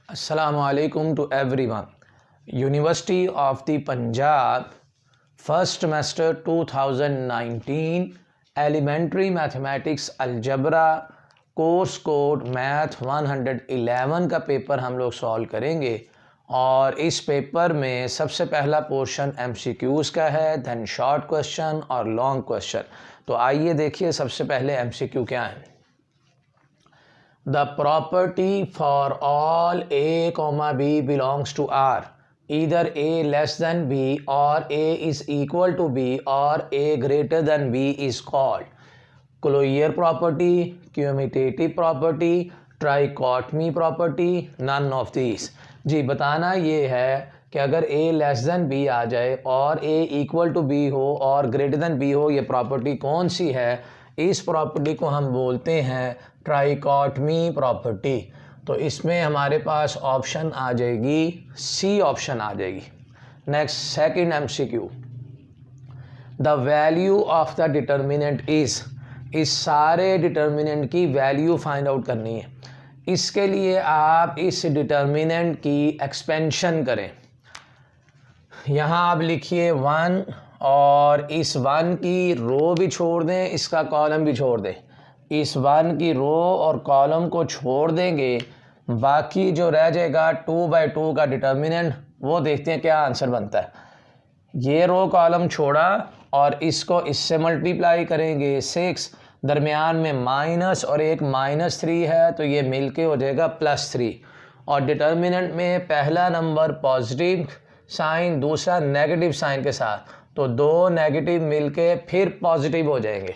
Assalamu alaikum to everyone. University of the Punjab, first semester 2019, elementary mathematics algebra course code math 111 का paper हम लोग solve करेंगे और इस पेपर में सबसे पहला पोर्शन MCQs का है, देन शॉर्ट क्वेश्चन और लॉन्ग क्वेश्चन। तो आइए देखिए सबसे पहले MCQ क्या है। The property for all a comma b belongs to R. Either a less than b or a is equal to b or a greater than b is called Closure property, commutative property, trichotomy property, none of these। जी बताना ये है कि अगर a less than b आ जाए और a equal to b हो और greater than b हो, ये प्रॉपर्टी कौन सी है? इस प्रॉपर्टी को हम बोलते हैं ट्राइकोटमी प्रॉपर्टी। तो इसमें हमारे पास ऑप्शन आ जाएगी सी ऑप्शन आ जाएगी। Next second MCQ, the value of the determinant is, इस सारे डिटर्मिनेंट की वैल्यू फाइंड आउट करनी है। इसके लिए आप इस डिटर्मिनेंट की एक्सपेंशन करें। यहाँ आप लिखिए 1 और इस 1 की रो भी छोड़ दें, इसका कॉलम भी छोड़ दें। इस 1 की रो और कॉलम को छोड़ देंगे, बाकी जो रह जाएगा 2/2 का डिटर्मिनेंट, वो देखते हैं क्या आंसर बनता है। ये रो कॉलम छोड़ा और इसको इससे मल्टीप्लाई करेंगे 6, दरमियान में माइनस और एक -3 है तो ये मिलके हो जाएगा +3। और डिटर्मिनेंट में पहला नंबर पॉजिटिव साइन, दूसरा नेगेटिव साइन के साथ, तो 2 नेगेटिव मिलके फिर पॉजिटिव हो जाएंगे।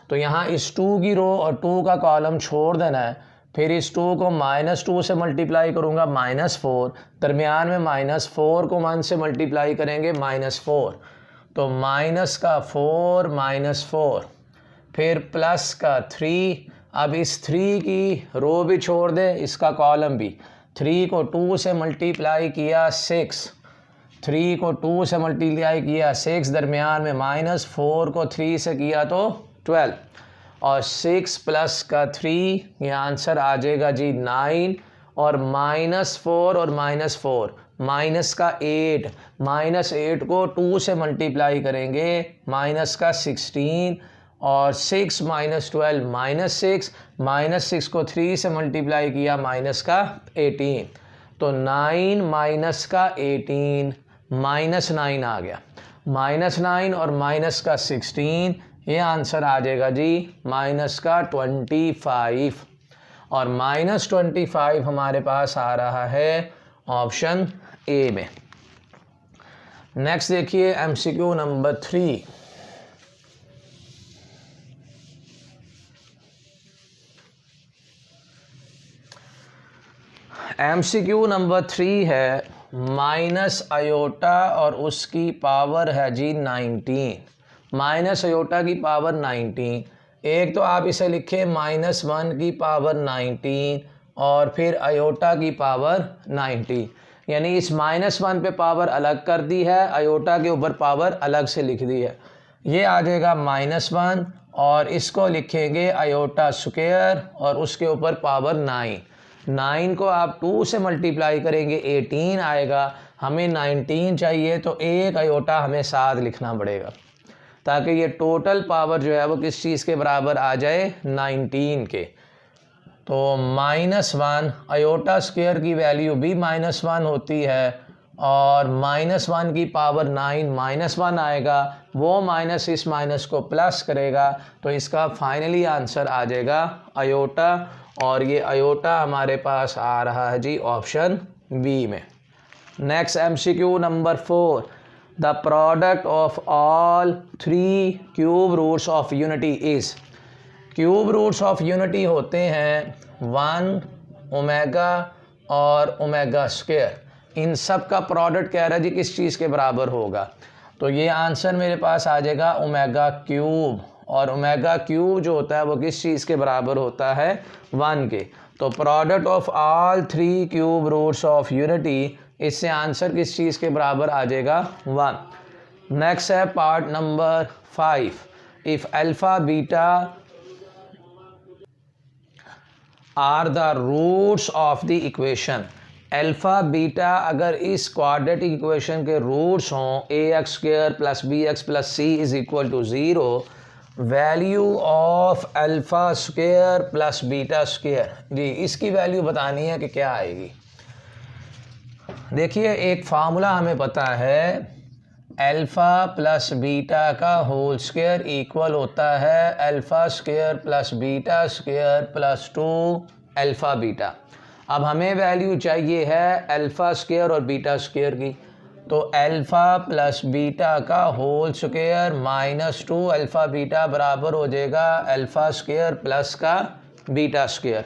तो यहाँ इस 2 की रो और 2 का कॉलम छोड़ देना है। फिर इस 2 को -2 से मल्टीप्लाई करूँगा -4, दरमियान में -4 को 1 से मल्टीप्लाई करेंगे -4, तो माइनस का 4 -4, फिर प्लस का 3। अब इस 3 की रो भी छोड़ दें, इसका कॉलम भी। 3 को 2 से मल्टीप्लाई किया 6, 3 को 2 से मल्टीप्लाई किया 6, दरमियान में -4 को 3 से किया तो 12, और 6 प्लस का 3, ये आंसर आ जाएगा जी 9, और -4 और -4, माइनस का 8, -8 को 2 से मल्टीप्लाई करेंगे माइनस का 16, और 6 -12 -6, -6 को 3 से मल्टीप्लाई किया माइनस का 18, तो 9 माइनस का 18 -9 आ गया। -9 और माइनस का 16, ये आंसर आ जाएगा जी माइनस का 25, और -25 हमारे पास आ रहा है ऑप्शन ए में। नेक्स्ट देखिए MCQ नंबर 3, MCQ नंबर 3 है माइनस आयोटा और उसकी पावर है जी 19। माइनस आयोटा की पावर 19, एक तो आप इसे लिखें -1 की पावर 19 और फिर आयोटा की पावर 19, यानी इस -1 पे पावर अलग कर दी है, आयोटा के ऊपर पावर अलग से लिख दी है। ये आ जाएगा -1 और इसको लिखेंगे आयोटा स्क्वायर और उसके ऊपर पावर 9 को आप 2 से मल्टीप्लाई करेंगे 18 आएगा। हमें 19 चाहिए तो एक आयोटा हमें साथ लिखना पड़ेगा ताकि ये टोटल पावर जो है वो किस चीज़ के बराबर आ जाए, 19 के। तो -1, आयोटा स्क्वायर की वैल्यू भी -1 होती है, और -1 की पावर 9 -1 आएगा, वो माइनस इस माइनस को प्लस करेगा, तो इसका फाइनली आंसर आ जाएगा आयोटा, और ये आयोटा हमारे पास आ रहा है जी ऑप्शन बी में। Next MCQ number 4, the product of all 3 cube roots of unity is. Cube roots of unity होते हैं 1, ओमेगा और ओमेगा स्क्वायर। इन सब का प्रोडक्ट कह रहा है जी किस चीज़ के बराबर होगा, तो ये आंसर मेरे पास आ जाएगा ओमेगा क्यूब, और ओमेगा क्यूब जो होता है वो किस चीज़ के बराबर होता है, 1 के। तो product of all 3 cube roots of unity, इससे आंसर किस चीज़ के बराबर आ जाएगा, 1। नेक्स्ट है part number 5, if alpha beta are the roots of the equation. Alpha beta अगर इस क्वाड्रेटिक इक्वेशन के रूट्स हों ax² + bx + c = 0, value of alpha square plus beta square, जी इसकी वैल्यू बतानी है कि क्या आएगी। देखिए एक फार्मूला हमें पता है, अल्फ़ा प्लस बीटा का होल स्क्वायर इक्वल होता है alpha square plus beta square plus 2 alpha beta. अब हमें वैल्यू चाहिए है अल्फ़ा स्क्वायर और बीटा स्क्वायर की, तो अल्फ़ा प्लस बीटा का whole square minus 2 alpha beta बराबर हो जाएगा अल्फ़ा स्क्वायर प्लस का बीटा स्क्वायर।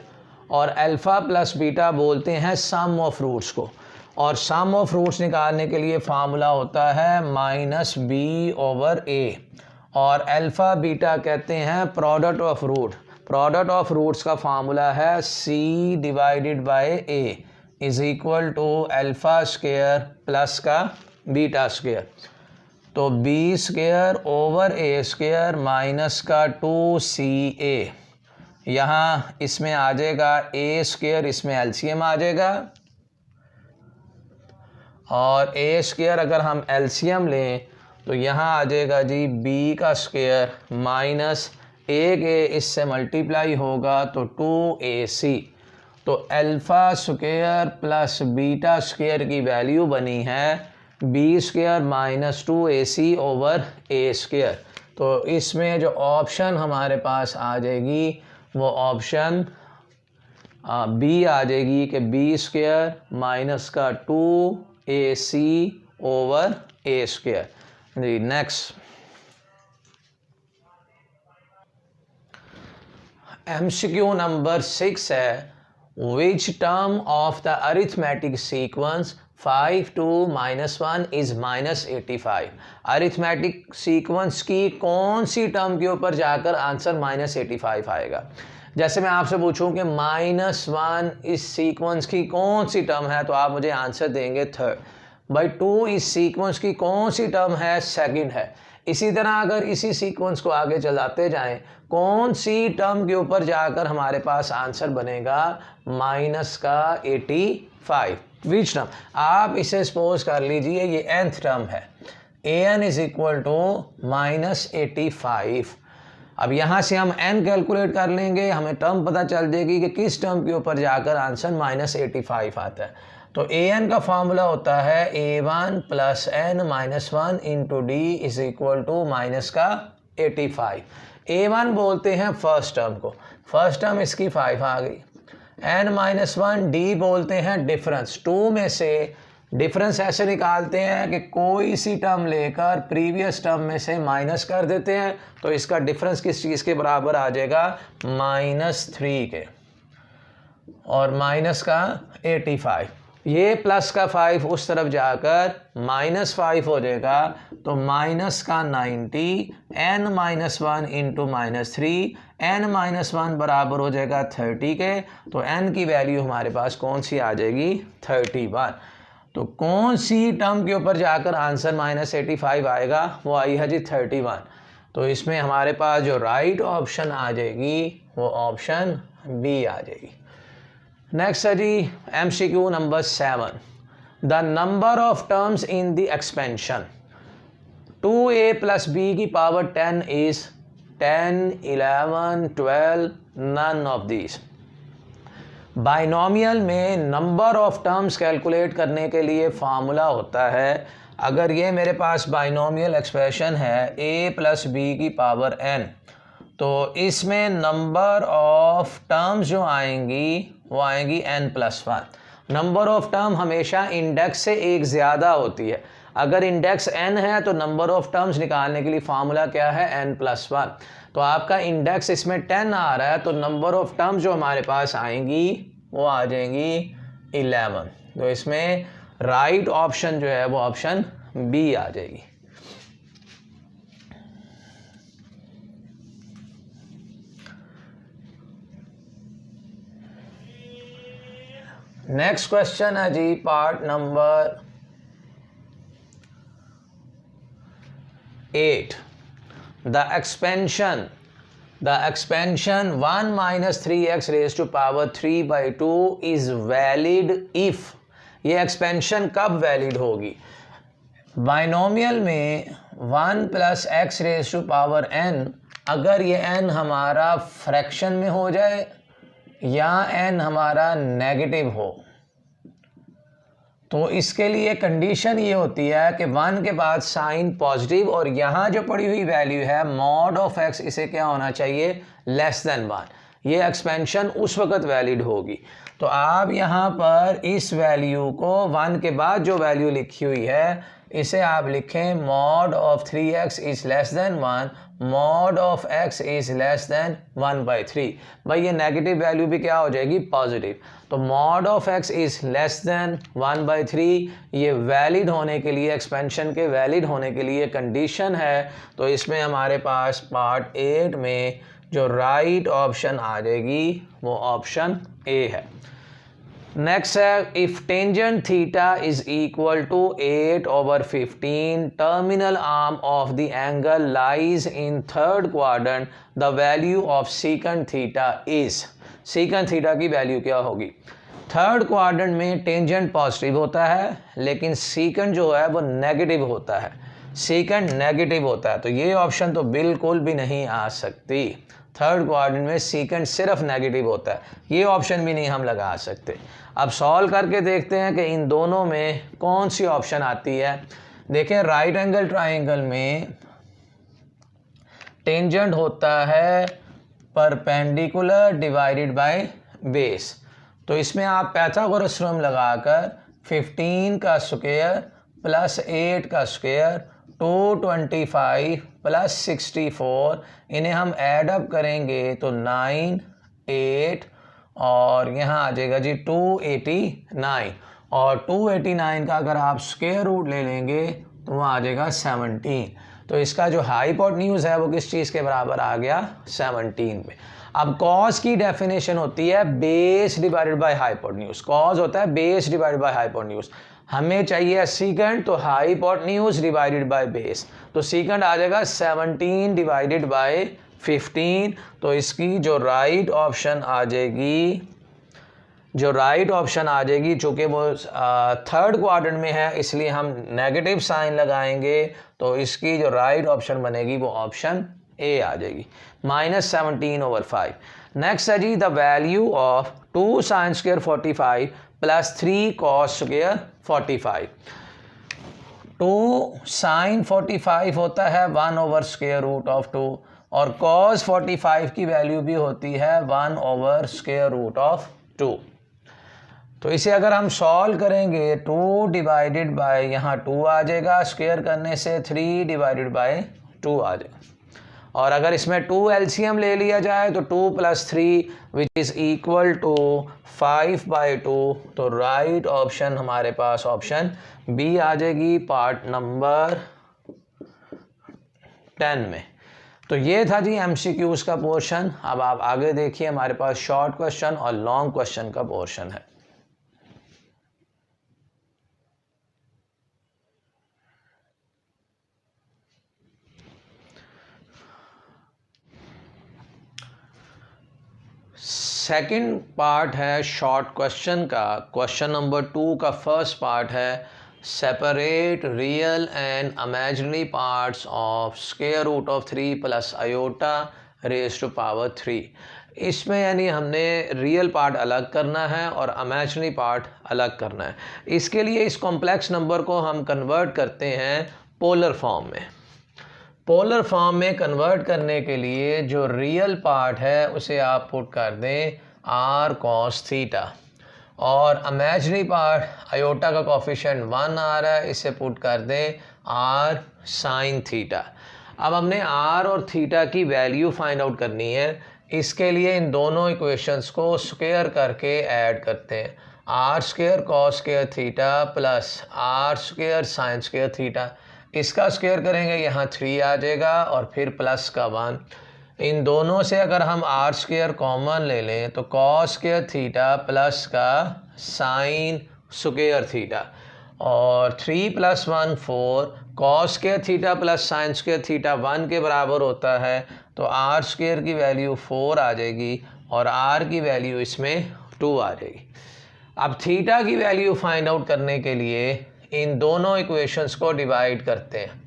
और अल्फ़ा प्लस बीटा बोलते हैं सम ऑफ रूट्स को, और सम ऑफ रूट्स निकालने के लिए फार्मूला होता है -b/a, और अल्फ़ा बीटा कहते हैं product of root. Product of roots का फार्मूला है c/a = अल्फ़ा स्क्वायर प्लस का बीटा स्क्वायर। तो b² माइनस का 2ca, यहाँ इसमें आ जाएगा a², इसमें एलसीएम आ जाएगा, और a² अगर हम एलसीएम लें तो यहाँ आ जाएगा जी b² माइनस एक a इससे मल्टीप्लाई होगा तो 2ac। तो alpha square plus beta square की वैल्यू बनी है b² माइनस 2ac/a²। तो इसमें जो ऑप्शन हमारे पास आ जाएगी वो ऑप्शन बी आ जाएगी कि b² माइनस का 2ac/a²। जी नेक्स्ट MCQ नंबर 6 है, which term of the arithmetic sequence 5 2 -1 is -85। Arithmetic sequence की कौन सी टर्म के ऊपर जाकर आंसर -85 आएगा। जैसे मैं आपसे पूछूं कि -1 इस सीक्वेंस की कौन सी टर्म है तो आप मुझे आंसर देंगे थर्ड। बाई 2 इस सीक्वेंस की कौन सी टर्म है, सेकंड है। इसी तरह अगर इसी सीक्वेंस को आगे चलाते जाएं, कौन सी टर्म के ऊपर जाकर हमारे पास आंसर बनेगा -85। विच टर्म, आप इसे सपोज कर लीजिए ये nth टर्म है, an = -85। अब यहाँ से हम n कैलकुलेट कर लेंगे, हमें टर्म पता चल जाएगी कि किस टर्म के ऊपर जाकर आंसर -85 आता है। तो an का फार्मूला होता है a1 + n-1 × d = -85। a1 बोलते हैं फर्स्ट टर्म को, फर्स्ट टर्म इसकी 5 आ गई। n-1 d बोलते हैं डिफरेंस, 2 में से डिफरेंस ऐसे निकालते हैं कि कोई सी टर्म लेकर प्रीवियस टर्म में से माइनस कर देते हैं, तो इसका डिफरेंस किस चीज़ के बराबर आ जाएगा, -3 के, और माइनस का 85। ये प्लस का 5 उस तरफ जाकर -5 हो जाएगा, तो माइनस का 90, n-1 × -3, n-1 बराबर हो जाएगा 30 के, तो n की वैल्यू हमारे पास कौन सी आ जाएगी, 31। तो कौन सी टर्म के ऊपर जाकर आंसर -85 आएगा, वो आई है जी 31। तो इसमें हमारे पास जो राइट ऑप्शन आ जाएगी वो ऑप्शन बी आ जाएगी। नेक्स्ट है जी MCQ number 7, the number of terms in the expansion 2a + b⁻10 is 10 11 12 none of these. Binomial में नंबर ऑफ टर्म्स कैलकुलेट करने के लिए फार्मूला होता है, अगर ये मेरे पास बाइनोमियल एक्सप्रेशन है a + b⁻n, तो इसमें नंबर ऑफ टर्म्स जो आएंगी वो आएंगी n+1। नंबर ऑफ टर्म हमेशा इंडेक्स से एक ज़्यादा होती है। अगर इंडेक्स n है तो नंबर ऑफ टर्म्स निकालने के लिए फार्मूला क्या है, n+1। तो आपका इंडेक्स इसमें 10 आ रहा है, तो नंबर ऑफ टर्म्स जो हमारे पास आएंगी वो आ जाएंगी 11। तो इसमें राइट ऑप्शन जो है वो ऑप्शन बी आ जाएगी। नेक्स्ट क्वेश्चन है जी part number 8, the expansion 1 - 3x raised to power 3/2 is valid if ये एक्सपेंशन कब वैलिड होगी? बाइनोमियल में 1 + x⁴n, अगर ये n हमारा फ्रैक्शन में हो जाए या n हमारा नेगेटिव हो, तो इसके लिए कंडीशन ये होती है कि 1 के बाद साइन पॉजिटिव और यहाँ जो पड़ी हुई वैल्यू है मॉड ऑफ x, इसे क्या होना चाहिए? Less than 1। ये एक्सपेंशन उस वक्त वैलिड होगी। तो आप यहाँ पर इस वैल्यू को 1 के बाद जो वैल्यू लिखी हुई है इसे आप लिखें mod of 3x is less than 1, mod of x is less than 1/3। भाई ये नेगेटिव वैल्यू भी क्या हो जाएगी? पॉजिटिव। तो mod of x is less than 1/3 ये वैलिड होने के लिए, एक्सपेंशन के वैलिड होने के लिए कंडीशन है। तो इसमें हमारे पास पार्ट 8 में जो राइट ऑप्शन आ जाएगी वो ऑप्शन ए है। नेक्स्ट है, if tangent theta is equal to 8/15, terminal arm of the angle lies in third quadrant, the value of secant theta is. Secant theta की वैल्यू क्या होगी? थर्ड क्वाड्रेंट में tangent positive होता है लेकिन secant जो है वो नेगेटिव होता है। सीकेंट नेगेटिव होता है तो ये ऑप्शन तो बिल्कुल भी नहीं आ सकती। थर्ड क्वाड्रेंट में सीकेंट सिर्फ नेगेटिव होता है, ये ऑप्शन भी नहीं हम लगा सकते। अब सॉल्व करके देखते हैं कि इन दोनों में कौन सी ऑप्शन आती है। देखें, राइट एंगल ट्राइंगल में टेंजेंट होता है परपेंडिकुलर डिवाइडेड बाय बेस। तो इसमें आप पाइथागोरस थ्योरम लगाकर 15 का स्क्वायर प्लस 8 का स्क्वायर 225 प्लस 64, इन्हें हम ऐड अप करेंगे तो 9, 8 और यहाँ आ जाएगा जी 289, और 289 का अगर आप स्क्वायर रूट ले लेंगे तो वहाँ आ जाएगा 17। तो इसका जो हाइपोटेन्यूज है वो किस चीज़ के बराबर आ गया? 17 में। अब कॉस की डेफिनेशन होती है base divided by hypotenuse. Cos होता है बेस डिवाइडेड बाय हाइपोटेन्यूज। हमें चाहिए सीकेंट, तो हाइपोटेन्यूज डिवाइडेड बाय बेस। तो सीकेंट आ जाएगा 17 डिवाइडेड बाय 15। तो इसकी जो राइट ऑप्शन आ जाएगी, चूँकि वो थर्ड क्वाड्रेंट में है इसलिए हम नेगेटिव साइन लगाएंगे, तो इसकी जो राइट ऑप्शन बनेगी वो ऑप्शन ए आ जाएगी, -17/5। नेक्स्ट है जी, the value of 2 sin square 45 plus 3 cos square 45। 2 sin 45 होता है 1/√2 और cos 45 की वैल्यू भी होती है 1/√2। तो इसे अगर हम सॉल्व करेंगे 2 डिवाइडेड बाय यहाँ 2 आ जाएगा, स्क्वायर करने से 3 डिवाइडेड बाय 2 आ जाएगा, और अगर इसमें 2 एलसीएम ले लिया जाए तो 2 + 3 विच इज़ इक्वल टू 5/2। तो राइट ऑप्शन हमारे पास ऑप्शन बी आ जाएगी पार्ट नंबर 10 में। तो ये था जी एमसीक्यूज़ का पोर्शन। अब आप आगे देखिए, हमारे पास शॉर्ट क्वेश्चन और लॉन्ग क्वेश्चन का पोर्शन है। सेकंड पार्ट है शॉर्ट क्वेश्चन का। क्वेश्चन नंबर 2 का फर्स्ट पार्ट है, separate real and imaginary parts of square root of 3 + iota raise to power 3। इसमें यानी हमने रियल पार्ट अलग करना है और इमेजिनरी पार्ट अलग करना है। इसके लिए इस कॉम्प्लेक्स नंबर को हम कन्वर्ट करते हैं पोलर फॉर्म में। पोलर फॉर्म में कन्वर्ट करने के लिए जो रियल पार्ट है उसे आप पुट कर दें r cos थीटा, और इमेजिनरी पार्ट आयोटा का कोफिशिएंट 1 आ रहा है, इसे पुट कर दें r sin थीटा। अब हमने r और थीटा की वैल्यू फाइंड आउट करनी है। इसके लिए इन दोनों इक्वेशंस को स्क्वायर करके ऐड करते हैं, r² cos² theta plus r² sin² theta. इसका स्क्वायर करेंगे यहाँ 3 आ जाएगा और फिर प्लस का 1। इन दोनों से अगर हम r² कॉमन ले लें तो cos² थीटा प्लस का sin² थीटा, और 3 + 1 4, cos² theta plus sin² theta 1 के बराबर होता है, तो r² की वैल्यू 4 आ जाएगी और r की वैल्यू इसमें 2 आ जाएगी। अब थीटा की वैल्यू फाइंड आउट करने के लिए इन दोनों इक्वेशंस को डिवाइड करते हैं।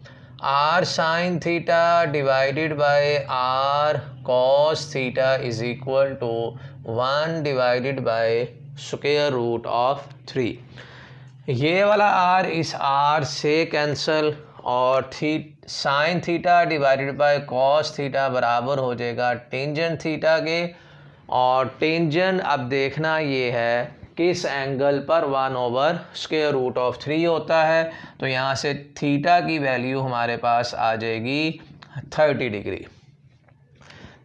R sine theta divided by r cos theta is equal to 1 divided by square root of 3। ये वाला आर इस आर से कैंसल और sine theta divided by cos theta बराबर हो जाएगा टेंजेंट थीटा के। और टेंजेंट अब देखना ये है किस एंगल पर 1/√3 होता है। तो यहाँ से थीटा की वैल्यू हमारे पास आ जाएगी 30 डिग्री।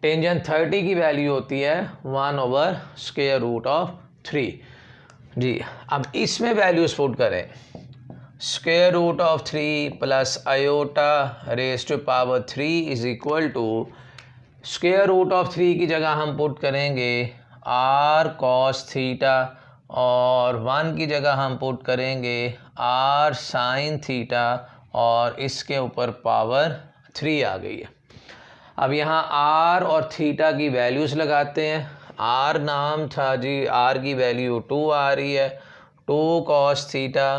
टेंजेंट 30 की वैल्यू होती है 1/√3। जी, अब इसमें वैल्यूज पुट करें। √3 plus iota raise to power 3 is equal to √3 की जगह हम पुट करेंगे आर कॉस थीटा और 1 की जगह हम पुट करेंगे आर साइन थीटा और इसके ऊपर पावर 3 आ गई है। अब यहाँ आर और थीटा की वैल्यूज़ लगाते हैं। आर नाम था जी, आर की वैल्यू 2 आ रही है। 2 कॉस थीटा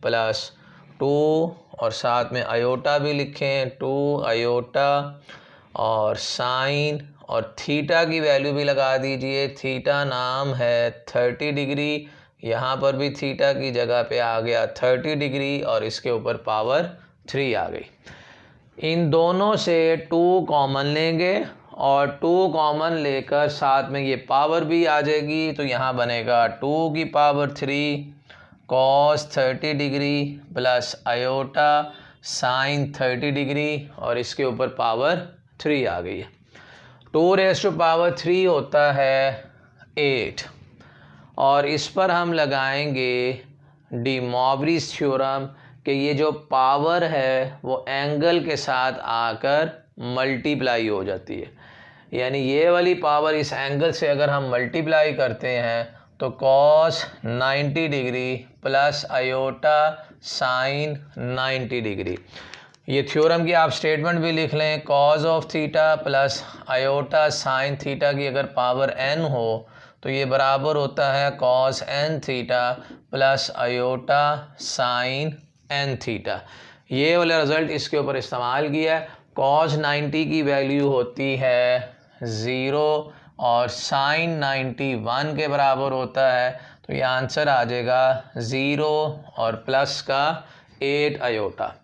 प्लस 2 और साथ में आयोटा भी लिखें 2 आयोटा और साइन और थीटा की वैल्यू भी लगा दीजिए। थीटा नाम है 30 डिग्री, यहाँ पर भी थीटा की जगह पे आ गया 30 डिग्री और इसके ऊपर पावर 3 आ गई। इन दोनों से 2 कॉमन लेंगे और 2 कॉमन लेकर साथ में ये पावर भी आ जाएगी। तो यहाँ बनेगा 2 की power 3 cos 30 degree plus iota sine 30 degree और इसके ऊपर पावर 3 आ गई है। 2⁻³ होता है 8 और इस पर हम लगाएंगे डी मॉवरीज थ्योरम कि ये जो पावर है वो एंगल के साथ आकर मल्टीप्लाई हो जाती है। यानी ये वाली पावर इस एंगल से अगर हम मल्टीप्लाई करते हैं तो cos 90 degree plus iota sine 90 degree. ये थ्योरम की आप स्टेटमेंट भी लिख लें। Cause of theta plus iota sine theta की अगर पावर n हो तो ये बराबर होता है cos n theta plus iota sine n theta. ये वाला रिज़ल्ट इसके ऊपर इस्तेमाल किया है। कॉस 90 की वैल्यू होती है 0 और साइन 90 1 के बराबर होता है। तो ये आंसर आ जाएगा 0 और प्लस का 8 आयोटा।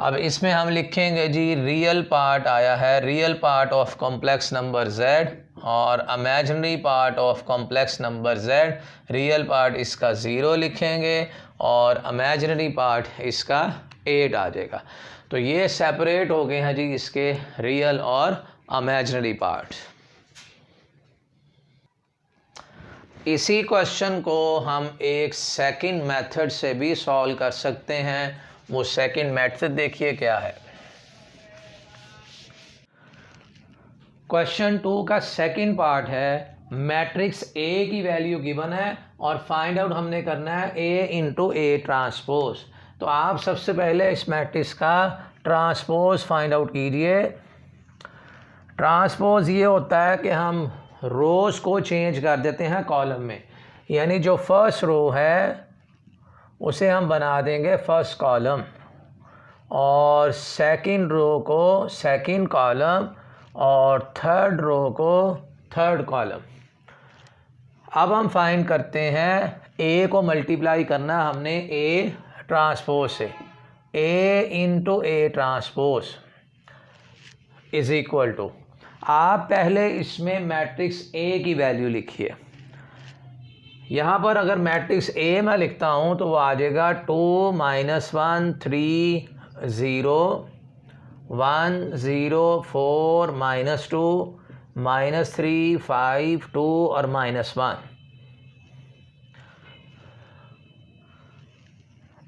अब इसमें हम लिखेंगे जी रियल पार्ट आया है, real part of complex number z और imaginary part of complex number z। Real part इसका 0 लिखेंगे और इमेजिनरी पार्ट इसका 8 आ जाएगा। तो ये सेपरेट हो गए हैं जी इसके रियल और इमेजिनरी पार्ट। इसी क्वेश्चन को हम एक सेकंड मेथड से भी सॉल्व कर सकते हैं। वो सेकंड मेथड देखिए क्या है। क्वेश्चन 2 का सेकंड पार्ट है, मैट्रिक्स ए की वैल्यू गिवन है और फाइंड आउट हमने करना है ए इंटू ए ट्रांसपोज। तो आप सबसे पहले इस मैट्रिक्स का ट्रांसपोज फाइंड आउट कीजिए। ट्रांसपोज ये होता है कि हम रोज़ को चेंज कर देते हैं कॉलम में। यानी जो फर्स्ट रो है उसे हम बना देंगे फर्स्ट कॉलम और सेकंड रो को सेकंड कॉलम और थर्ड रो को थर्ड कॉलम। अब हम फाइंड करते हैं ए को मल्टीप्लाई करना हमने ए ट्रांसपोज से। A into A transpose is equal to, आप पहले इसमें मैट्रिक्स ए की वैल्यू लिखिए। यहाँ पर अगर मैट्रिक्स ए मैं लिखता हूँ तो वो आ जाएगा 2 -1 3 0 1 0 4 -2 -3 5 2 और -1।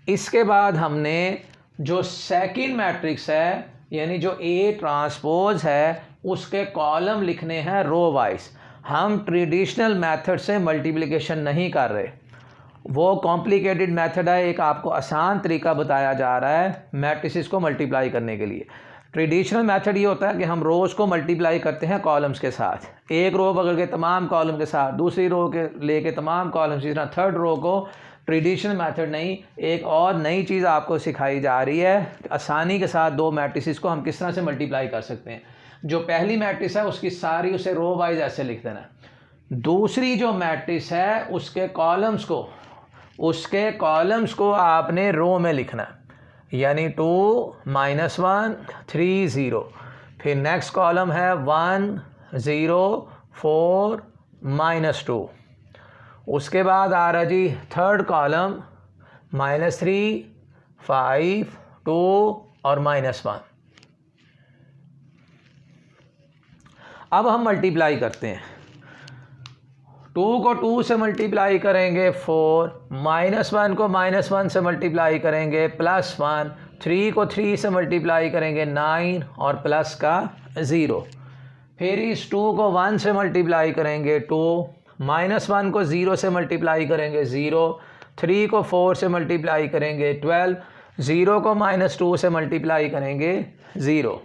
इसके बाद हमने जो सेकंड मैट्रिक्स है यानी जो ए ट्रांसपोज है उसके कॉलम लिखने हैं रो वाइज। हम ट्रेडिशनल मेथड से मल्टीप्लिकेशन नहीं कर रहे, वो कॉम्प्लिकेटेड मेथड है। एक आपको आसान तरीका बताया जा रहा है मैट्रिसेस को मल्टीप्लाई करने के लिए। ट्रेडिशनल मेथड ये होता है कि हम रोज़ को मल्टीप्लाई करते हैं कॉलम्स के साथ, एक रो बगल के तमाम कॉलम के साथ, दूसरी रो के लेके तमाम कॉलम्स, जिस तरह थर्ड रो को ट्रेडिशनल मेथड नहीं, एक और नई चीज़ आपको सिखाई जा रही है, आसानी के साथ दो मैट्रिसेस को हम किस तरह से मल्टीप्लाई कर सकते हैं। जो पहली मैट्रिक्स है उसकी सारी उसे रो वाइज ऐसे लिख देना है, दूसरी जो मैट्रिक्स है उसके कॉलम्स को आपने रो में लिखना है, यानी 2 -1 3 0, फिर नेक्स्ट कॉलम है 1 0 4 -2, उसके बाद आ रहा जी थर्ड कॉलम -3 5 2 और -1। अब हम मल्टीप्लाई करते हैं, 2 को 2 से मल्टीप्लाई करेंगे 4, -1 को -1 से मल्टीप्लाई करेंगे +1, 3 को 3 से मल्टीप्लाई करेंगे 9 और प्लस का 0, फिर इस 2 को 1 से मल्टीप्लाई करेंगे 2, -1 को 0 से मल्टीप्लाई करेंगे 0, 3 को 4 से मल्टीप्लाई करेंगे 12, 0 को -2 से मल्टीप्लाई करेंगे 0।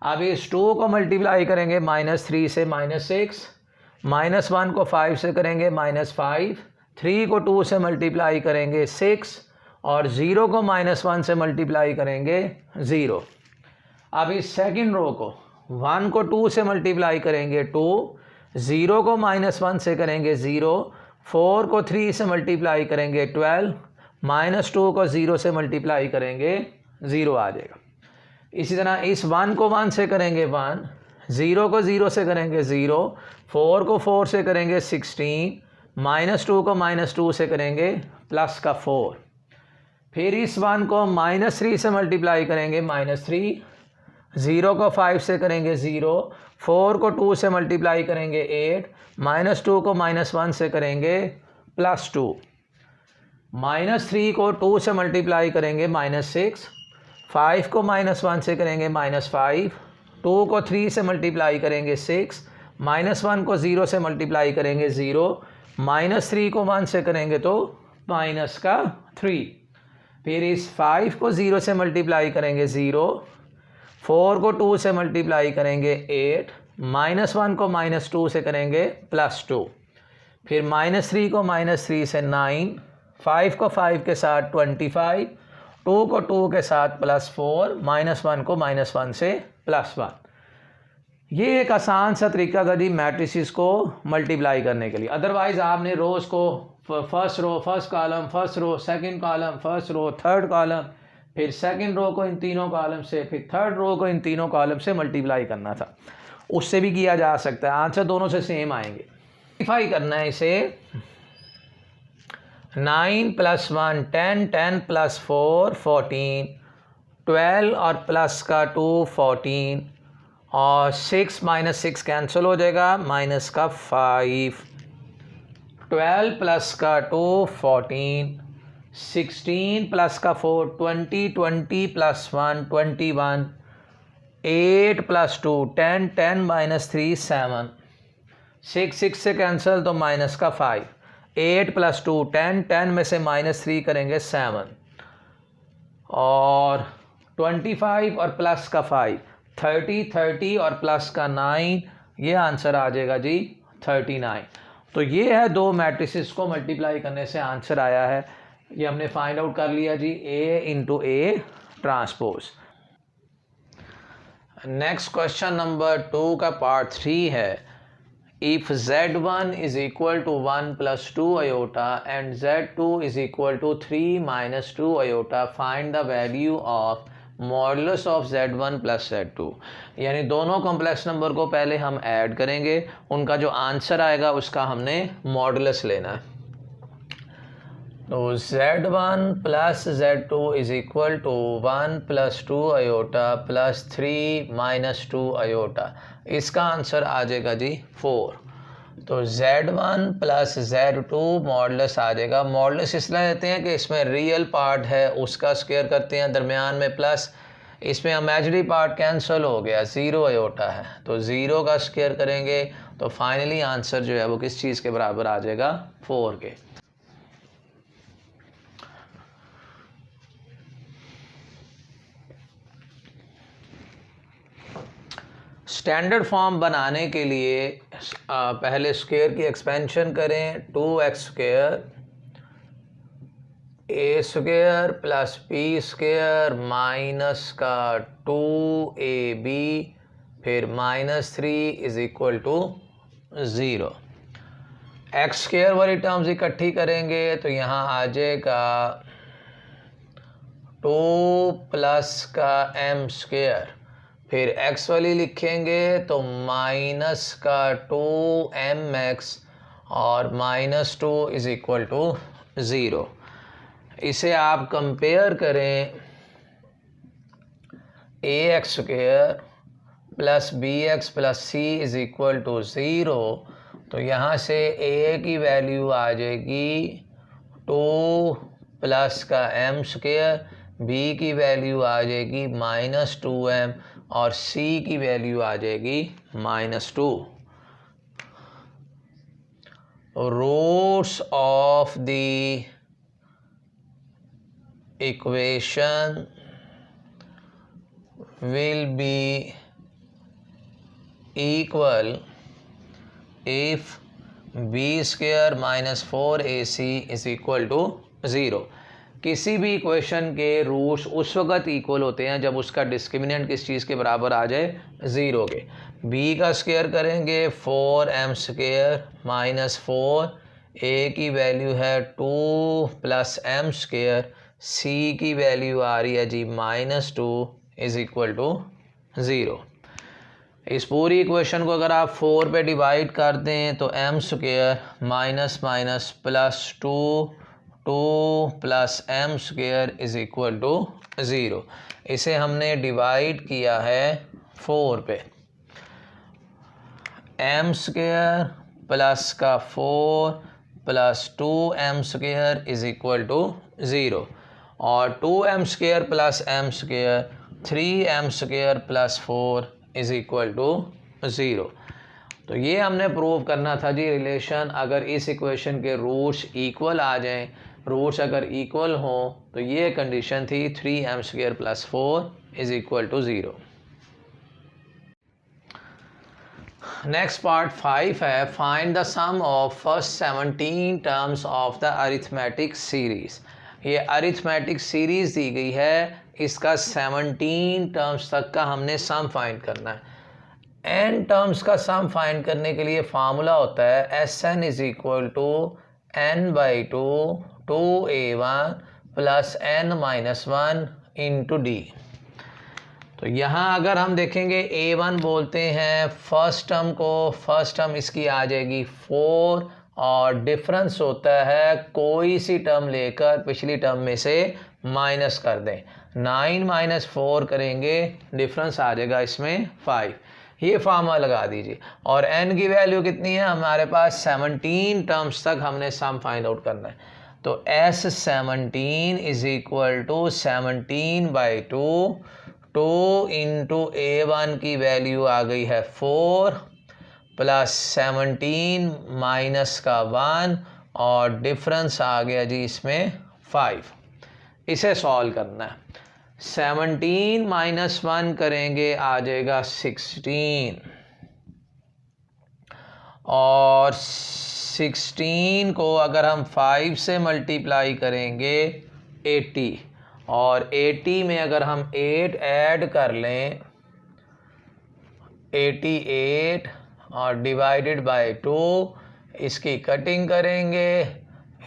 अब इस 2 को मल्टीप्लाई करेंगे -3 से -6, -1 को 5 से करेंगे -5, 3 को 2 से मल्टीप्लाई करेंगे 6 और 0 को -1 से मल्टीप्लाई करेंगे 0। अब इस सेकंड रो को 1 को 2 से मल्टीप्लाई करेंगे 2, 0 को -1 से करेंगे 0, 4 को 3 से मल्टीप्लाई करेंगे 12, -2 को 0 से मल्टीप्लाई करेंगे 0 आ जाएगा। इसी तरह इस 1 को 1 से करेंगे 1, 0 को 0 से करेंगे 0, 4 को 4 से करेंगे 16, -2 को -2 से करेंगे प्लस का 4, फिर इस 1 को -3 से मल्टीप्लाई करेंगे -3, 0 को 5 से करेंगे 0, 4 को 2 से मल्टीप्लाई करेंगे 8, -2 को -1 से करेंगे +2, -3 को 2 से मल्टीप्लाई करेंगे -6, 5 को -1 से करेंगे -5, 2 को 3 से मल्टीप्लाई करेंगे 6, -1 को 0 से मल्टीप्लाई करेंगे 0, -3 को 1 से करेंगे तो -3, फिर इस 5 को 0 से मल्टीप्लाई करेंगे 0, 4 को 2 से मल्टीप्लाई करेंगे 8, -1 को -2 से करेंगे +2, फिर -3 को -3 से 9, 5 को 5 के साथ 25, 2 को 2 के साथ +4, -1 को -1 से +1। ये एक आसान सा तरीका था जी मैट्रिसेस को मल्टीप्लाई करने के लिए। अदरवाइज़ आपने रोज़ को first row first column, first row second column, first row third column, फिर सेकंड रो को इन तीनों कॉलम से, फिर थर्ड रो को इन तीनों कॉलम से मल्टीप्लाई करना था। उससे भी किया जा सकता है, आंसर दोनों से सेम आएंगे। मल्टीप्लाई करना है इसे 9 + 1 10, 10 + 4 14, 12 और प्लस का 2 14 और 6 -6 कैंसिल हो जाएगा, माइनस का 5, 12 प्लस का 2 14, 16 प्लस का 4 20, 20 + 1 21, 8 + 2 10, 10 - 3 7, 6 से कैंसिल तो माइनस का 5, 8 + 2 10, 10 में से -3 करेंगे 7 और 25 और प्लस का 5 30, 30 और प्लस का 9, ये आंसर आ जाएगा जी 39। तो ये है दो मैट्रिसेस को मल्टीप्लाई करने से आंसर आया है, ये हमने फाइंड आउट कर लिया जी, A × A transpose. Next question number 2 का पार्ट 3 है, if Z1 is equal to 1 + 2 iota and Z2 is equal to 3 - 2 iota, find the value of modulus of Z1 + Z2। यानी दोनों कॉम्प्लेक्स नंबर को पहले हम add करेंगे, उनका जो आंसर आएगा उसका हमने मॉडुलस लेना है। तो Z1 + Z2 is equal to 1 + 2 iota + 3 - 2 iota, इसका आंसर आ जाएगा जी 4। तो Z1 + Z2 मॉडुलस आ जाएगा। मॉडुलस इसलिए लेते हैं कि इसमें रियल पार्ट है उसका स्क्वायर करते हैं, दरमियान में प्लस, इसमें इमेजिनरी पार्ट कैंसिल हो गया, 0 आयोटा है तो 0 का स्क्वायर करेंगे तो फाइनली आंसर जो है वो किस चीज़ के बराबर आ जाएगा, 4 के। स्टैंडर्ड फॉर्म बनाने के लिए पहले स्क्वायर की एक्सपेंशन करें, 2x² a square plus b square minus का 2ab फिर -3 is equal to 0। X square वाली टर्म्स इकट्ठी करेंगे तो यहाँ आ जाएगा 2 प्लस का m स्क्वायर, फिर x वाली लिखेंगे तो माइनस का 2mx और -2 इज इक्वल टू 0। इसे आप कंपेयर करें ax square plus bx plus c is equal to 0, तो यहाँ से a की वैल्यू आ जाएगी 2 प्लस का m स्क्वायर, b की वैल्यू आ जाएगी -2m और c की वैल्यू आ जाएगी -2। Roots of the equation will be equal if b square minus 4ac is equal to 0। किसी भी इक्वेशन के रूट्स उस वक़्त इक्वल होते हैं जब उसका डिस्क्रिमिनेंट किस चीज़ के बराबर आ जाए, 0 के। b का स्क्वायर करेंगे 4m स्क्वायर -4, a की वैल्यू है 2 प्लस m स्क्वायर, c की वैल्यू आ रही है जी -2 इज इक्वल टू 0। इस पूरी इक्वेशन को अगर आप 4 पे डिवाइड कर दें तो m square minus minus plus 2 plus m square is equal to 0। इसे हमने डिवाइड किया है 4 पे। m स्क्वायर प्लस का 4 plus 2m square is equal to 0 और 2m square plus m square 3m square plus 4 is equal to 0। तो ये हमने प्रूव करना था जी रिलेशन। अगर इस इक्वेशन के रूट्स इक्वल आ जाएं, रूट्स अगर इक्वल हों तो ये कंडीशन थी 3m square plus 4 is equal to 0। Next part 5 है, find the sum of first 17 terms of the arithmetic series. ये अरिथमेटिक सीरीज़ दी गई है, इसका 17 टर्म्स तक का हमने सम फाइंड करना है। n टर्म्स का सम फाइंड करने के लिए फार्मूला होता है Sn is equal to n/2 2a1 plus n-1 into d। तो यहाँ अगर हम देखेंगे a1 बोलते हैं फर्स्ट टर्म को, फर्स्ट टर्म इसकी आ जाएगी 4 और डिफरेंस होता है कोई सी टर्म लेकर पिछली टर्म में से माइनस कर दें। 9 माइनस 4 करेंगे, डिफरेंस आ जाएगा इसमें 5। ये फार्मूला लगा दीजिए और n की वैल्यू कितनी है हमारे पास, 17 टर्म्स तक हमने सम फाइंड आउट करना है। तो S17 is equal to 17/2 2 into a1 की वैल्यू आ गई है 4 प्लस 17 माइनस का 1 और डिफरेंस आ गया जी इसमें 5। इसे सॉल्व करना है। 17 माइनस 1 करेंगे आ जाएगा 16 और 16 को अगर हम 5 से मल्टीप्लाई करेंगे 80 और 80 में अगर हम 8 ऐड कर लें 88 और डिवाइडेड बाय 2, इसकी कटिंग करेंगे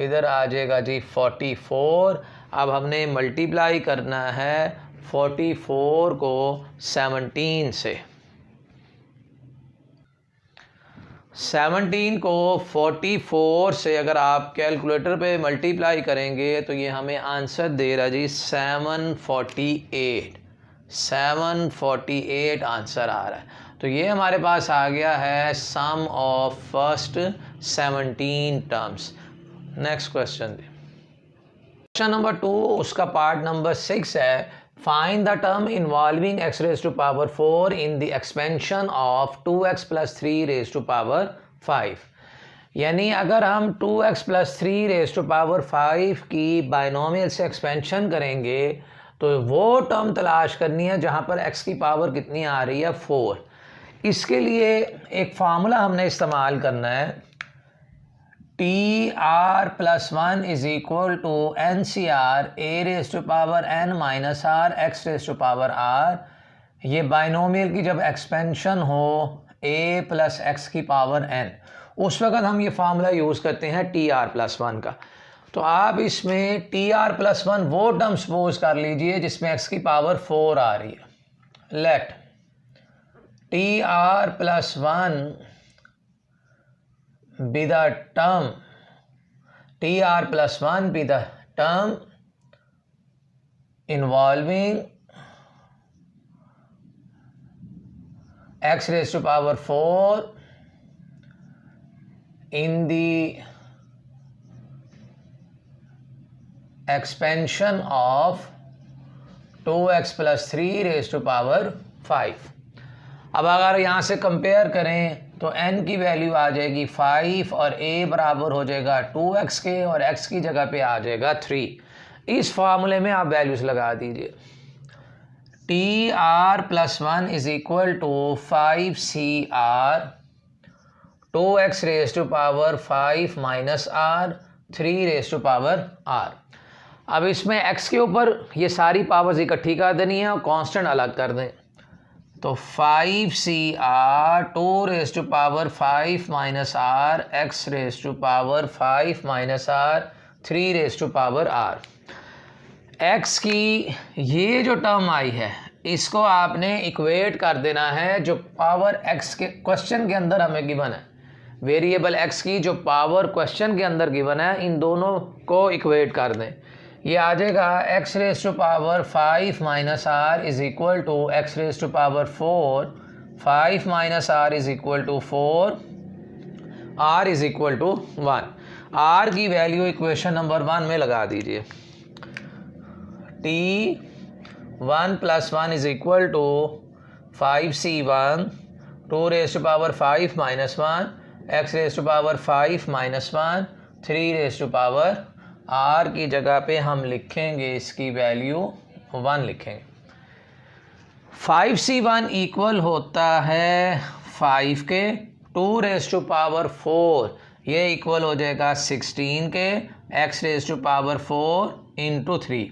इधर आ जाएगा जी 44। अब हमने मल्टीप्लाई करना है 44 को 17 से। 17 को 44 से अगर आप कैलकुलेटर पे मल्टीप्लाई करेंगे तो ये हमें आंसर दे रहा जी 748 आंसर आ रहा है। तो ये हमारे पास आ गया है sum of first 17 terms. Next question number 2, उसका पार्ट नंबर 6 है, find the term involving x raised to power 4 in the expansion of 2x plus 3 raised to power 5। यानी अगर हम 2x plus 3 raised to power 5 की binomial से expansion करेंगे तो वो टर्म तलाश करनी है जहाँ पर x की पावर कितनी आ रही है 4। इसके लिए एक फार्मूला हमने इस्तेमाल करना है, T R plus one is equal to N C R A raise to power N minus R X raise to power R. ये बाइनोमियल की जब एक्सपेंशन हो a प्लस एक्स की पावर n, उस वक्त हम ये फार्मूला यूज़ करते हैं टी आर प्लस वन का। तो आप इसमें टी आर प्लस वन वो टर्म सपोज कर लीजिए जिसमें x की पावर 4 आ रही है। Let T R plus one be the term, T R plus one be the term involving x raised to power 4 in the expansion of 2x plus 3 raised to power 5। अब अगर यहाँ से compare करें तो n की वैल्यू आ जाएगी 5 और a बराबर हो जाएगा 2x के और x की जगह पे आ जाएगा 3। इस फार्मूले में आप वैल्यूज लगा दीजिए। T R plus one is equal to 5CR 2x raise to power 5 minus R 3 raise to power R। अब इसमें x के ऊपर ये सारी पावर्स इकट्ठी कर देनी है और कांस्टेंट अलग कर दें। तो 5CR 2 raise to power 5 minus R x raise to power 5 minus R 3 raise to power R। x की ये जो टर्म आई है इसको आपने इक्वेट कर देना है जो पावर x के क्वेश्चन के अंदर हमें गिवन है। वेरिएबल x की जो पावर क्वेश्चन के अंदर गिवन है, इन दोनों को इक्वेट कर दें। ये आ जाएगा x raise to power 5 minus R is equal to X raise to power 4, 5 minus R is equal to 4, r is equal to 1। r की वैल्यू इक्वेशन नंबर 1 में लगा दीजिए। T 1 plus 1 is equal to 5C1 2 raise to power 5 minus 1 X raise to power 5 minus 1 3 raise to power r की जगह पे हम लिखेंगे इसकी वैल्यू 1 लिखेंगे। 5C1 इक्वल होता है 5 के, 2 रेज टू पावर 4 ये इक्वल हो जाएगा 16 के, x raise to power 4 into 3।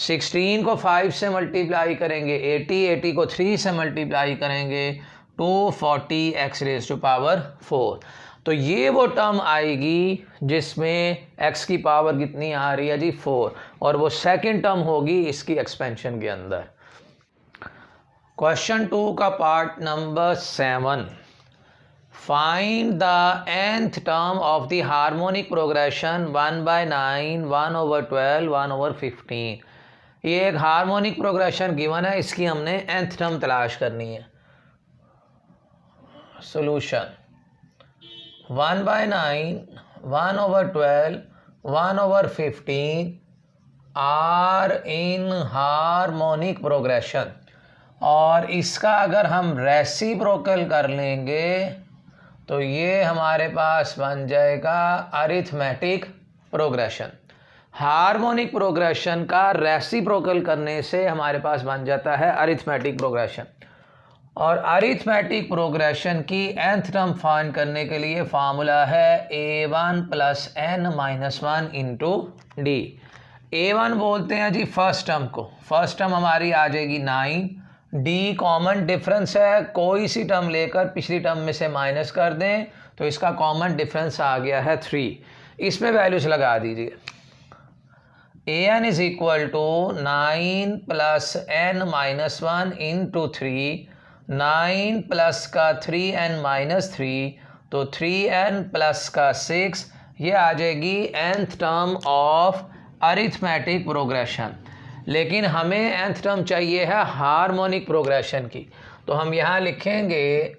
16 को 5 से मल्टीप्लाई करेंगे 80, 80 को 3 से मल्टीप्लाई करेंगे 240 x रेज टू पावर 4। तो ये वो टर्म आएगी जिसमें x की पावर कितनी आ रही है जी 4, और वो सेकंड टर्म होगी इसकी एक्सपेंशन के अंदर। क्वेश्चन 2 का part number 7, find the nth term of the harmonic progression 1/9 1/12 1/15। ये एक हार्मोनिक प्रोग्रेशन गिवन है, इसकी हमने nth टर्म तलाश करनी है। Solution 1/9 1/12 1/15 are in harmonic progression, और इसका अगर हम रेसिप्रोकल कर लेंगे तो ये हमारे पास बन जाएगा अरिथमेटिक प्रोग्रेशन। हार्मोनिक प्रोग्रेशन का रेसिप्रोकल करने से हमारे पास बन जाता है अरिथमेटिक प्रोग्रेशन, और अरिथमेटिक प्रोग्रेशन की nth टर्म फाइंड करने के लिए फार्मूला है a1 plus n minus 1 into D. a1 बोलते हैं जी फर्स्ट टर्म को, फर्स्ट टर्म हमारी आ जाएगी 9, डी कॉमन डिफरेंस है, कोई सी टर्म लेकर पिछली टर्म में से माइनस कर दें तो इसका कॉमन डिफरेंस आ गया है 3। इसमें वैल्यूज लगा दीजिए। an is equal to 9 plus n minus 1 into 3, 9 plus का 3n माइनस 3 तो 3n प्लस का 6, ये आ जाएगी nth term of arithmetic progression. लेकिन हमें nth टर्म चाहिए है हार्मोनिक प्रोग्रेशन की, तो हम यहाँ लिखेंगे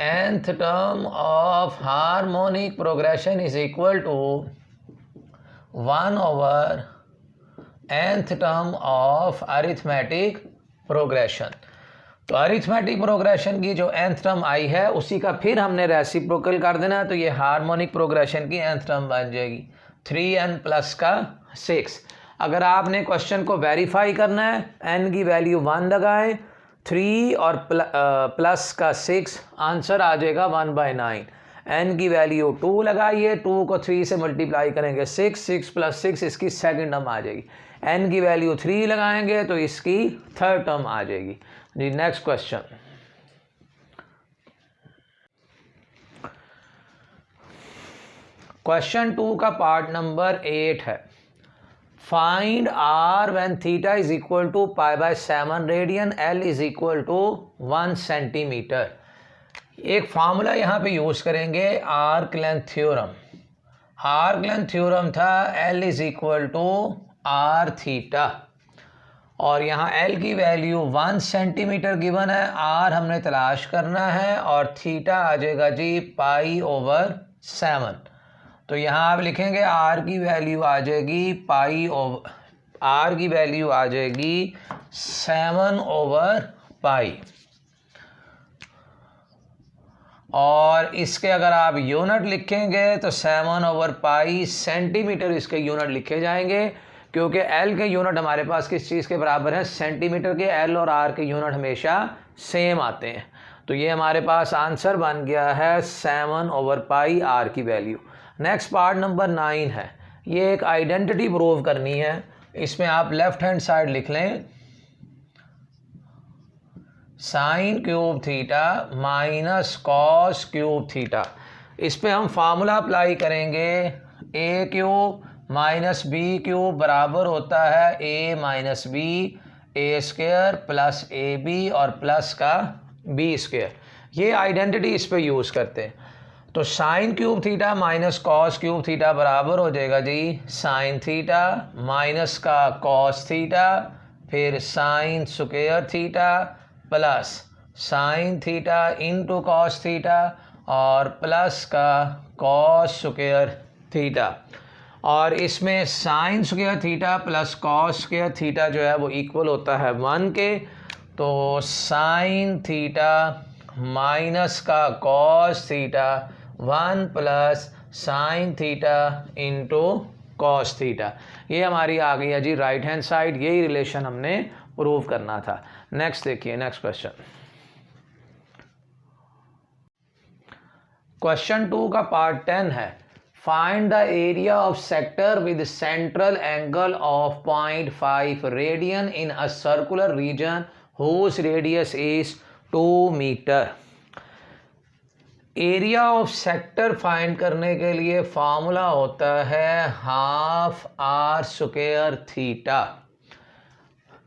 nth term of harmonic progression is equal to 1/nth term of arithmetic progression. तो अरिथमेटिक प्रोग्रेशन की जो nth टर्म आई है उसी का फिर हमने रेसिप्रोकल कर देना है, तो ये हार्मोनिक प्रोग्रेशन की nth टर्म बन जाएगी 3n प्लस का 6। अगर आपने क्वेश्चन को वेरीफाई करना है n की वैल्यू 1 लगाएं 3 और प्लस का 6, आंसर आ जाएगा 1/9। n की वैल्यू 2 लगाइए, 2 को 3 से मल्टीप्लाई करेंगे 6, 6 + 6 इसकी सेकंड टर्म आ जाएगी। n की वैल्यू 3 लगाएंगे तो इसकी थर्ड टर्म आ जाएगी जी। नेक्स्ट क्वेश्चन, क्वेश्चन 2 का पार्ट नंबर 8 है। Find r when theta is equal to π/7 radian, l is equal to 1 centimetre. एक फार्मूला यहाँ पे यूज़ करेंगे, arc length theorem. Arc length theorem था l is equal to r theta, और यहाँ l की वैल्यू 1 सेंटीमीटर गिवन है, r हमने तलाश करना है, और थीटा आ जाएगा जी π/7। तो यहाँ आप लिखेंगे r की वैल्यू आ जाएगी r की वैल्यू आ जाएगी 7/π, और इसके अगर आप यूनिट लिखेंगे तो 7/π सेंटीमीटर इसके यूनिट लिखे जाएंगे, क्योंकि l के यूनिट हमारे पास किस चीज़ के बराबर है, सेंटीमीटर के। l और r के यूनिट हमेशा सेम आते हैं, तो ये हमारे पास आंसर बन गया है 7/π r की वैल्यू। नेक्स्ट पार्ट नंबर 9 है, ये एक आइडेंटिटी प्रूव करनी है। इसमें आप लेफ्ट हैंड साइड लिख लें, sin cube theta minus cos cube theta. इस पे हम फार्मूला अप्लाई करेंगे, a cube minus B cube बराबर होता है a minus B, a² plus ab और प्लस का b²। ये आइडेंटिटी इस पे यूज़ करते हैं। तो sine cube theta minus cos cube theta बराबर हो जाएगा जी साइन थीटा माइनस का कॉस थीटा, फिर sign square theta plus sine theta into cos theta और प्लस का कॉस स्क्वायर थीटा। और इसमें sign square theta plus cos square theta जो है वो इक्वल होता है 1 के। तो साइन थीटा माइनस का cos theta 1 plus sine theta into cos theta, ये हमारी आ गई है जी राइट हैंड साइड। यही रिलेशन हमने प्रूव करना था। नेक्स्ट देखिए, नेक्स्ट क्वेश्चन, क्वेश्चन 2 का पार्ट 10 है। Find the area of sector with central angle of 0.5 radian in a circular region whose radius is 2 metre. Area of sector find करने के लिए फार्मूला होता है हाफ r स्क्वायर थीटा।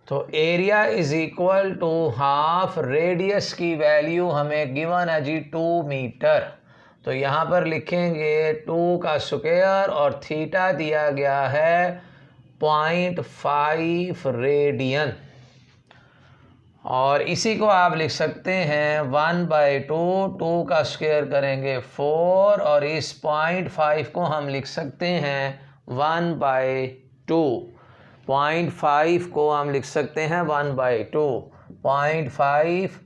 तो area is equal to half radius की value हमें given है जी 2 मीटर। तो यहाँ पर लिखेंगे 2 का स्क्वायर और थीटा दिया गया है 0.5 रेडियन, और इसी को आप लिख सकते हैं 1/2, 2 का स्क्वायर करेंगे 4, और इस 0.5 को हम लिख सकते हैं 1/2। 0.5 को हम लिख सकते हैं 1/2। 0.5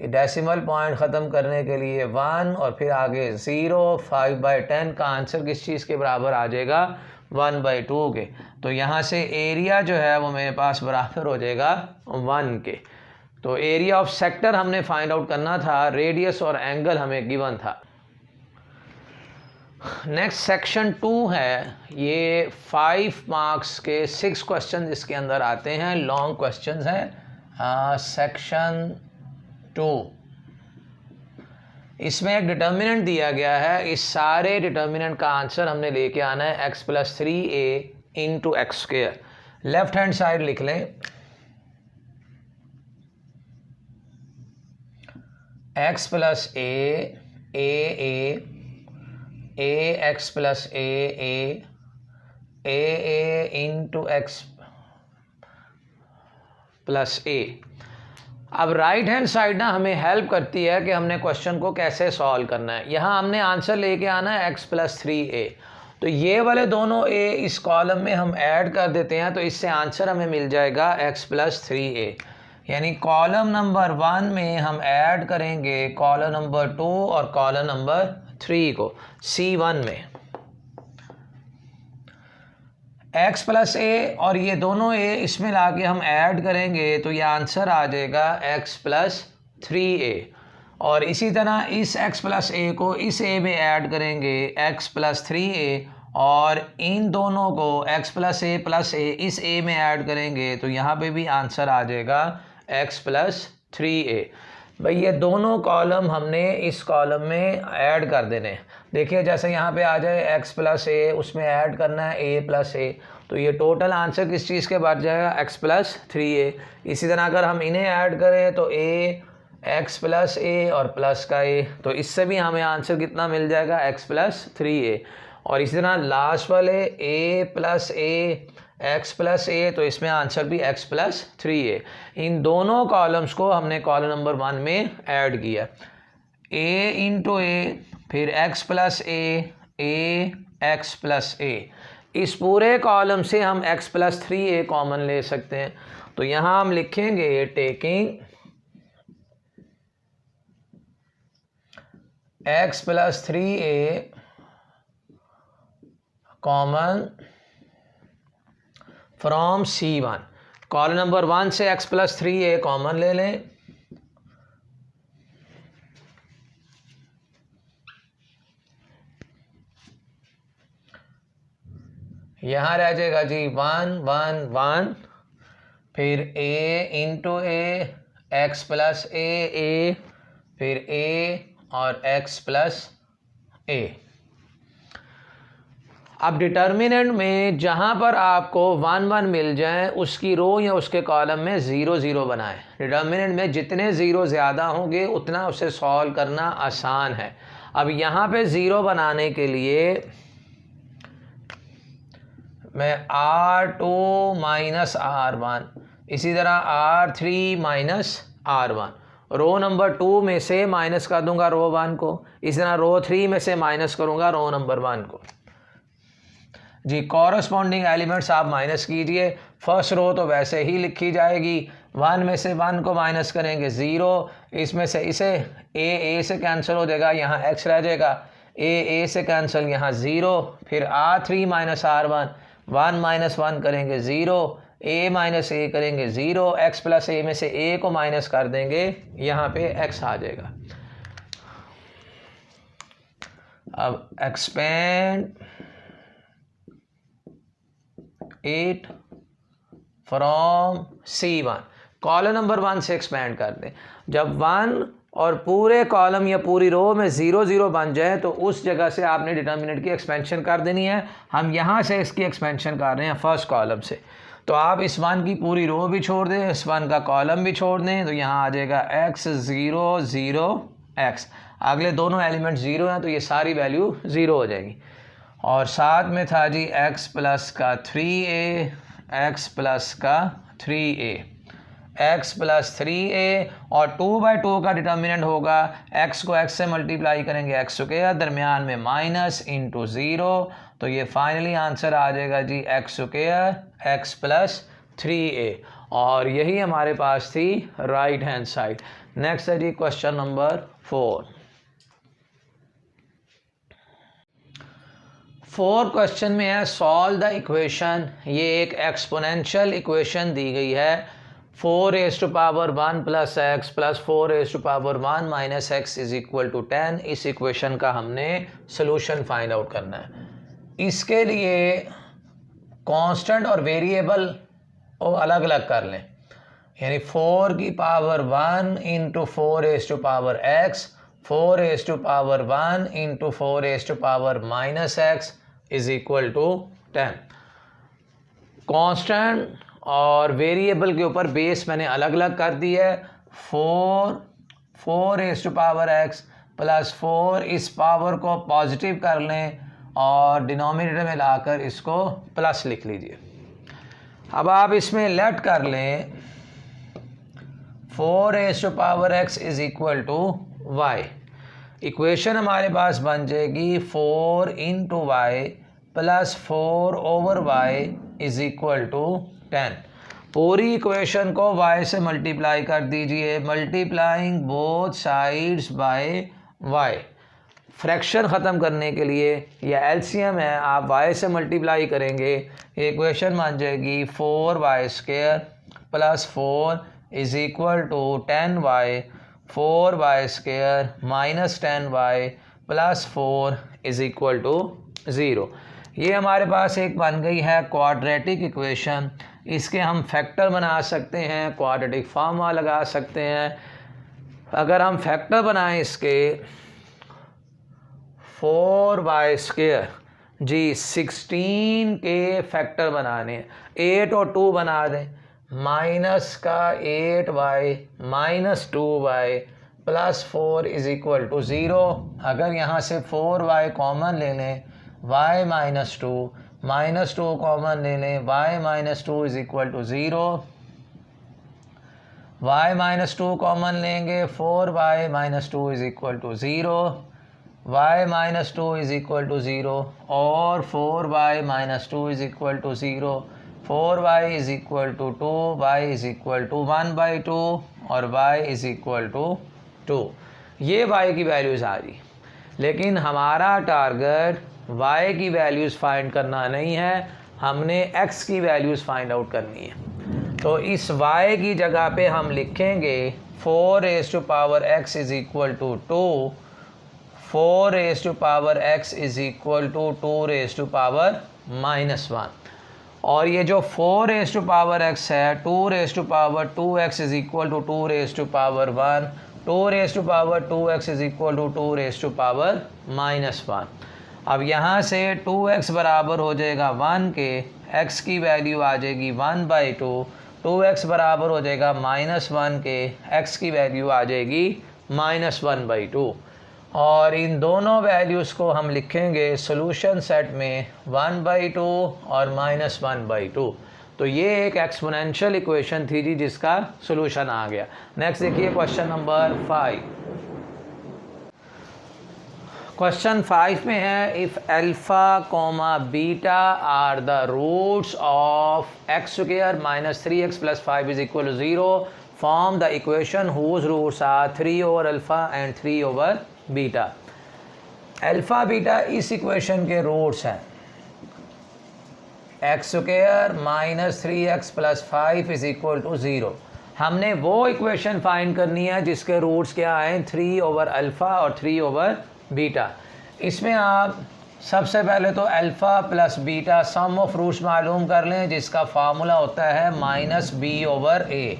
डेसिमल पॉइंट ख़त्म करने के लिए 1 और फिर आगे 0। 5/10 का आंसर किस चीज़ के बराबर आ जाएगा, 1/2 के। तो यहाँ से एरिया जो है वो मेरे पास बराबर हो जाएगा 1 के। तो एरिया ऑफ सेक्टर हमने फाइंड आउट करना था, रेडियस और एंगल हमें गिवन था। नेक्स्ट सेक्शन 2 है, ये 5 मार्क्स के 6 क्वेश्चन इसके अंदर आते हैं, लॉन्ग क्वेश्चन हैं। सेक्शन 2, इसमें एक डिटर्मिनेंट दिया गया है, इस सारे डिटर्मिनेंट का आंसर हमने लेके आना है x + 3a into x²। Left hand side लिख लें, x + a x + a into x + a। अब राइट हैंड साइड ना हमें हेल्प करती है कि हमने क्वेश्चन को कैसे सॉल्व करना है। यहाँ हमने आंसर लेके आना है x + 3a। तो ये वाले दोनों a इस कॉलम में हम ऐड कर देते हैं, तो इससे आंसर हमें मिल जाएगा x + 3a। यानी कॉलम नंबर 1 में हम ऐड करेंगे कॉलम नंबर 2 और कॉलम नंबर 3 को C1 में। x प्लस ए और ये दोनों a इसमें ला के हम ऐड करेंगे तो ये आंसर आ जाएगा x प्लस 3a। और इसी तरह इस x प्लस a को इस a में ऐड करेंगे x प्लस 3a, और इन दोनों को x प्लस a इस a में ऐड करेंगे तो यहाँ पे भी आंसर आ जाएगा x प्लस 3a। भाई ये दोनों कॉलम हमने इस कॉलम में ऐड कर देने। देखिए जैसे यहाँ पे आ जाए x प्लस a, उसमें ऐड करना है a प्लस a, तो ये टोटल आंसर किस चीज़ के बच जाएगा x प्लस 3a। इसी तरह अगर हम इन्हें ऐड करें तो a x प्लस a और प्लस का a, तो इससे भी हमें आंसर कितना मिल जाएगा x प्लस 3a। और इसी तरह लास्ट वाले a plus a x plus a, तो इसमें आंसर भी x प्लस 3a। इन दोनों कॉलम्स को हमने कॉलम नंबर 1 में ऐड किया, a इंटू a, फिर x plus a x plus a। इस पूरे कॉलम से हम x प्लस 3a कॉमन ले सकते हैं। तो यहाँ हम लिखेंगे taking x plus 3a common from C1। Column number 1 से x प्लस 3a कॉमन ले लें, यहाँ रह जाएगा जी 1 1 1, फिर a into a x plus a, फिर a और x प्लस a। अब डिटर्मिनेंट में जहाँ पर आपको 1 1 मिल जाए उसकी रो या उसके कॉलम में 0 0 बनाएं। डिटर्मिनेंट में जितने ज़ीरो ज़्यादा होंगे उतना उसे सॉल्व करना आसान है। अब यहाँ पे 0 बनाने के लिए मैं R2 माइनस R1, इसी तरह R3 माइनस R1, रो नंबर 2 में से माइनस कर दूंगा रो 1 को, इसी तरह रो 3 में से माइनस करूंगा रो नंबर 1 को। जी कॉरस्पॉन्डिंग एलिमेंट्स आप माइनस कीजिए। फर्स्ट रो तो वैसे ही लिखी जाएगी, 1 में से 1 को माइनस करेंगे 0, इसमें से इसे a से कैंसिल हो जाएगा, यहाँ x रह जाएगा, a से कैंसिल, यहाँ 0, फिर R3 माइनस R1, 1 माइनस 1 करेंगे 0, a माइनस a करेंगे 0, x प्लस a में से a को माइनस कर देंगे, यहाँ पे x आ जाएगा। अब expand 8 from C1, column number 1 से एक्सपेंड कर दें। जब 1 और पूरे कॉलम या पूरी रो में 0 0 बन जाए तो उस जगह से आपने डिटर्मिनेंट की एक्सपेंशन कर देनी है। हम यहाँ से इसकी एक्सपेंशन कर रहे हैं फर्स्ट कॉलम से, तो आप इस 1 की पूरी रो भी छोड़ दें, इस 1 का कॉलम भी छोड़ दें, तो यहाँ आ जाएगा x 0 0 x। अगले दोनों एलिमेंट 0 हैं तो ये सारी वैल्यू 0 हो जाएगी। और साथ में था जी x प्लस का 3a, x प्लस का 3a, x प्लस 3a, और 2/2 का डिटर्मिनेंट होगा, x को x से मल्टीप्लाई करेंगे x स्क्वायर, दरमियान में माइनस इंटू 0, तो ये फाइनली आंसर आ जाएगा जी x square x plus 3a। और यही हमारे पास थी राइट हैंड साइड। नेक्स्ट है जी क्वेश्चन नंबर 4 क्वेश्चन में है सॉल्व द इक्वेशन। ये एक एक्सपोनेंशियल इक्वेशन दी गई है, 4⁻1 plus x plus 4⁻1 minus x is equal to 10। इस इक्वेशन का हमने सोल्यूशन फाइंड आउट करना है। इसके लिए कांस्टेंट और वेरिएबल को अलग अलग कर लें, यानी 4 की पावर 1 इंटू 4⁻x, 4⁻1 इंटू 4⁻माइनस x is equal to 10। Constant और वेरिएबल के ऊपर बेस मैंने अलग अलग कर दी है। 4⁻x प्लस 4, इस पावर को पॉजिटिव कर लें और डिनोमिनेटर में लाकर इसको प्लस लिख लीजिए। अब आप इसमें लेट कर लें 4⁻x is equal to y। Equation हमारे पास बन जाएगी 4 into Y plus 4/y is equal to 10। पूरी इक्वेशन को y से मल्टीप्लाई कर दीजिए, multiplying both sides by y। Fraction ख़त्म करने के लिए या एलसीएम है, आप y से मल्टीप्लाई करेंगे, ये इक्वेशन बन जाएगी 4y² plus 4 is equal to 10y, 4y² minus 10y plus 4 is equal to 0। ये हमारे पास एक बन गई है क्वाड्रेटिक इक्वेशन। इसके हम फैक्टर बना सकते हैं, क्वाड्रेटिक फार्मूला लगा सकते हैं। अगर हम फैक्टर बनाएं इसके 4y² जी 16 के फैक्टर बनाने, 8 और 2 बना दें, माइनस का 8y minus 2y plus 4 is equal to 0। अगर यहाँ से 4y कॉमन ले लें, y माइनस 2 कॉमन ले लें, y minus 2 is equal to 0। y minus 2 common लेंगे, 4y minus 2 is equal to 0, y minus 2 is equal to 0 और 4y minus 2 is equal to 0, 4y is equal to 2, y is equal to 1/2 और y is equal to 2। ये y की values आ रही, लेकिन हमारा target y की values find करना नहीं है, हमने x की वैल्यूज़ फाइंड आउट करनी है। तो इस y की जगह पे हम लिखेंगे 4x is equal to 2, 4x is equal to 2⁻⁻1। और ये जो 4x है, 2⁻2x is equal to 2⁻1, 2⁻2x is equal to 2⁻⁻1। अब यहाँ से 2x बराबर हो जाएगा 1 के, x की वैल्यू आ जाएगी 1/2, 2x बराबर हो जाएगा -1 के, x की वैल्यू आ जाएगी -1/2। और इन दोनों वैल्यूज़ को हम लिखेंगे सॉल्यूशन सेट में 1/2 और -1/2। तो ये एक एक्सपोनेंशियल इक्वेशन थी जी, जिसका सॉल्यूशन आ गया। नेक्स्ट देखिए क्वेश्चन नंबर 5। क्वेश्चन 5 में है, if alpha, beta are the roots of x² minus 3x plus 5 is equal to 0, form the equation whose roots are 3/α and 3/बीटा। अल्फ़ा बीटा इस इक्वेशन के roots हैं। x² minus 3x plus 5 is equal to 0। हमने वो equation find करनी है जिसके roots क्या हैं, 3/α और 3/बीटा। इसमें आप सबसे पहले तो alpha plus beta sum of roots मालूम कर लें, जिसका फार्मूला होता है -b/a।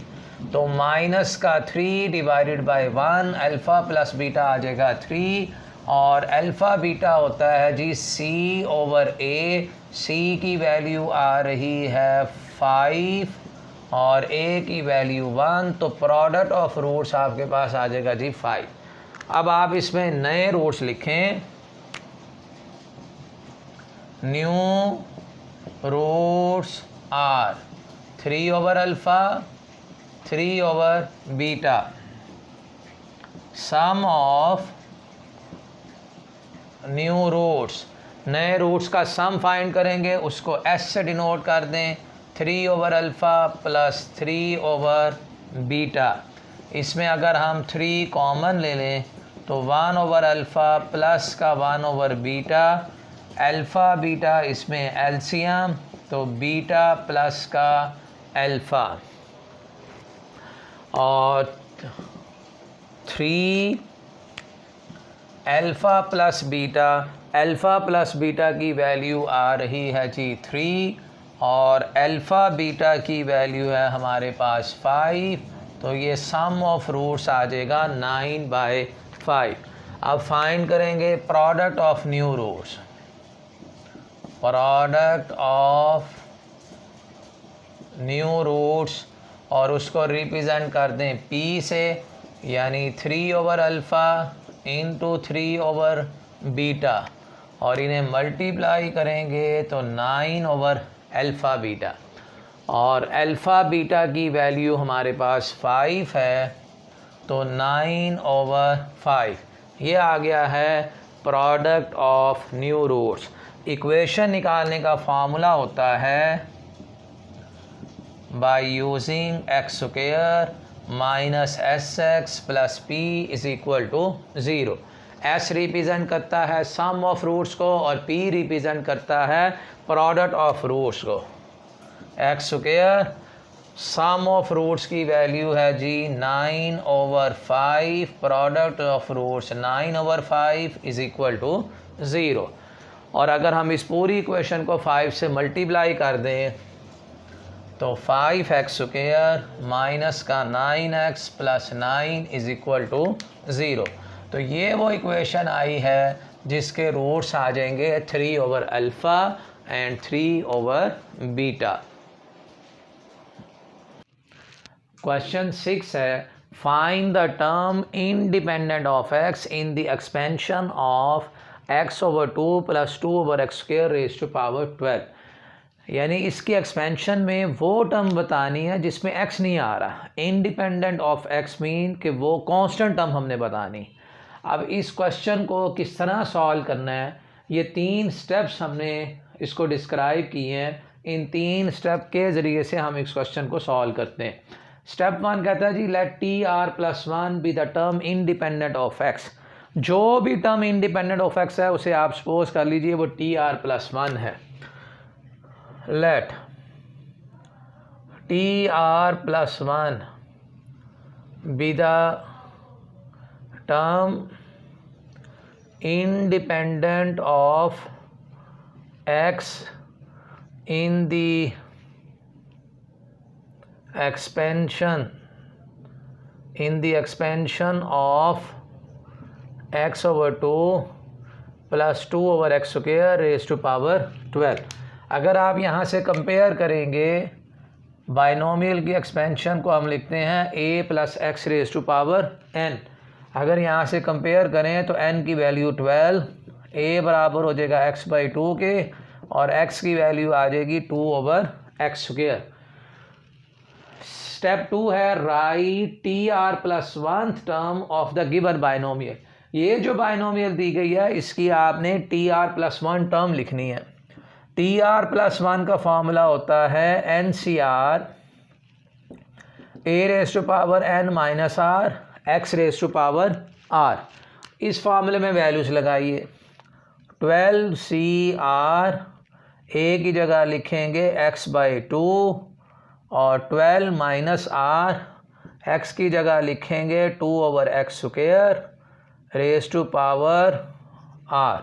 तो माइनस का 3 divided by 1, alpha plus beta आ जाएगा 3, और अल्फ़ा बीटा होता है जी c/a। c की वैल्यू आ रही है 5 और a की वैल्यू 1, तो प्रोडक्ट ऑफ रूट्स आपके पास आ जाएगा जी 5। अब आप इसमें नए रूट्स लिखें, न्यू रूट्स आर 3/α, 3/बीटा, सम ऑफ न्यू रूट्स, नए रूट्स का सम फाइंड करेंगे, उसको s से डिनोट कर दें, 3/α प्लस 3/बीटा। इसमें अगर हम 3 कॉमन ले लें तो 1/α प्लस का 1/बीटा, अल्फ़ा बीटा इसमें एलसीएम, तो बीटा प्लस का अल्फ़ा, और 3 alpha plus beta, alpha plus beta की वैल्यू आ रही है जी 3, और अल्फ़ा बीटा की वैल्यू है हमारे पास 5, तो ये सम ऑफ रूट्स आ जाएगा 9/5। अब फाइंड करेंगे product of new roots, product of new roots, और उसको रिप्रेजेंट कर दें p से, यानी 3/α इंटू 3/बीटा, और इन्हें मल्टीप्लाई करेंगे तो 9/α बीटा, और अल्फ़ा बीटा की वैल्यू हमारे पास 5 है, तो 9/5। ये आ गया है product of new roots. Equation निकालने का फार्मूला होता है by using x² minus sx plus p is equal to 0। S represent करता है सम ऑफ रूट्स को और पी रिप्रेजेंट करता है प्रोडक्ट ऑफ रूट्स को। X square sum of roots की वैल्यू है जी 9/5, product of roots 9/5 is equal to 0। और अगर हम इस पूरी इक्वेशन को 5 से मल्टीप्लाई कर दें तो 5x स्क्वायर माइनस का 9x plus 9 is equal to 0। तो ये वो इक्वेशन आई है जिसके रूट्स आ जाएंगे 3/अल्फ़ा एंड 3/बीटा। क्वेश्चन 6 है find the term independent of x in the expansion of x/2 + 2/x² raise to power 12। यानी इसकी एक्सपेंशन में वो टर्म बतानी है जिसमें x नहीं आ रहा। इंडिपेंडेंट ऑफ x मीन कि वो कांस्टेंट टर्म हमने बतानी। अब इस क्वेश्चन को किस तरह सॉल्व करना है, ये 3 स्टेप्स हमने इसको डिस्क्राइब किए हैं। इन 3 स्टेप के ज़रिए से हम इस क्वेश्चन को सॉल्व करते हैं। स्टेप 1 कहता है जी let TR+1 be the term independent of x। जो भी टर्म इंडिपेंडेंट ऑफ x है उसे आप सपोज कर लीजिए वो TR+1 है। Let TR+1 be the term independent of x in the expansion of x/2 + 2/x² raise to power 12। अगर आप यहाँ से कंपेयर करेंगे बाइनोमियल की एक्सपेंशन को हम लिखते हैं a + x raise to power n। अगर यहाँ से कंपेयर करें तो n की वैल्यू 12, a बराबर हो जाएगा x/2 के और x की वैल्यू आ जाएगी 2/x²। स्टेप 2 है right TR+1 term of the given binomial. ये जो बाइनोमियल दी गई है इसकी आपने TR+1 टर्म लिखनी है। TR+1 का फॉर्मूला होता है NCR a⁻n - r x⁻r। इस फार्मूले में वैल्यूज लगाइए। 12CR a की जगह लिखेंगे x/2 और 12 - r x की जगह लिखेंगे 2/x² raise to power r।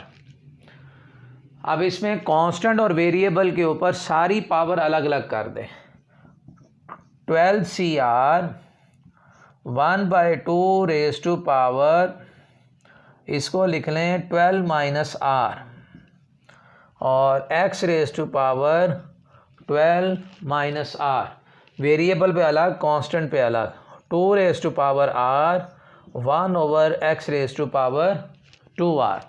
अब इसमें कांस्टेंट और वेरिएबल के ऊपर सारी पावर अलग अलग कर दें। 12CR 1/2 रेज़ टू पावर, इसको लिख लें 12 - r और x raise to power 12 - r। Variable पे अलग, कांस्टेंट पे अलग। 2 raise to power r 1/x raise to power 2r।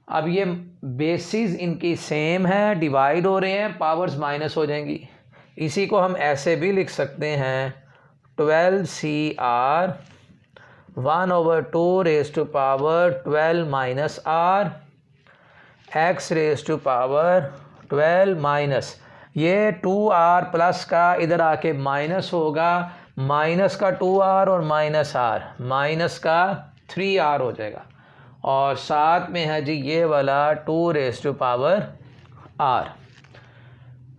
अब ये बेसिस इनकी सेम है, डिवाइड हो रहे हैं, पावर्स माइनस हो जाएंगी। इसी को हम ऐसे भी लिख सकते हैं 12CR 1/2 raise to power 12 - r x raise to power 12 ये 2r प्लस का इधर आके माइनस होगा, माइनस का 2r और -r, माइनस का 3r हो जाएगा। और साथ में है जी ये वाला 2 raise to power r।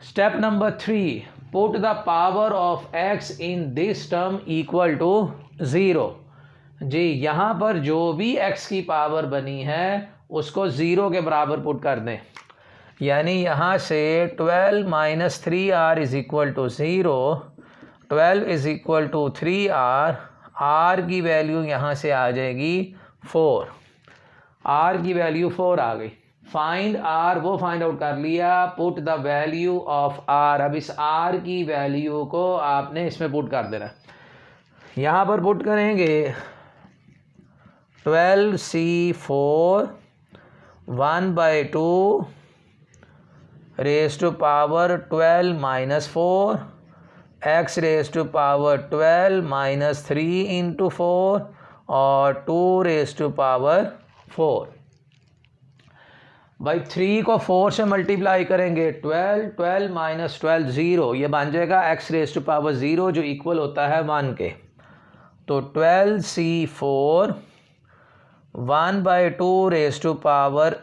Step number 3 put the power of x in this term equal to 0। जी यहाँ पर जो भी x की पावर बनी है उसको 0 के बराबर पुट कर दें। यानी यहाँ से 12 - 3r is equal to 0, 12 is equal to 3r, r की वैल्यू यहाँ से आ जाएगी 4, r की वैल्यू 4 आ गई। फाइंड r वो फाइंड आउट कर लिया। Put the value of r, अब इस r की वैल्यू को आपने इसमें पुट कर देना। यहाँ पर पुट करेंगे 12C4 1/2 raise to power 12 - 4 x raise to power 12 - 3 × 4 और 2 रेज़ टू पावर 4। भाई 3 को 4 से मल्टीप्लाई करेंगे 12, 12 - 12 0, ये बन जाएगा x रेज़ टू पावर 0 जो इक्वल होता है 1 के। तो 12C4 1/2 raise to power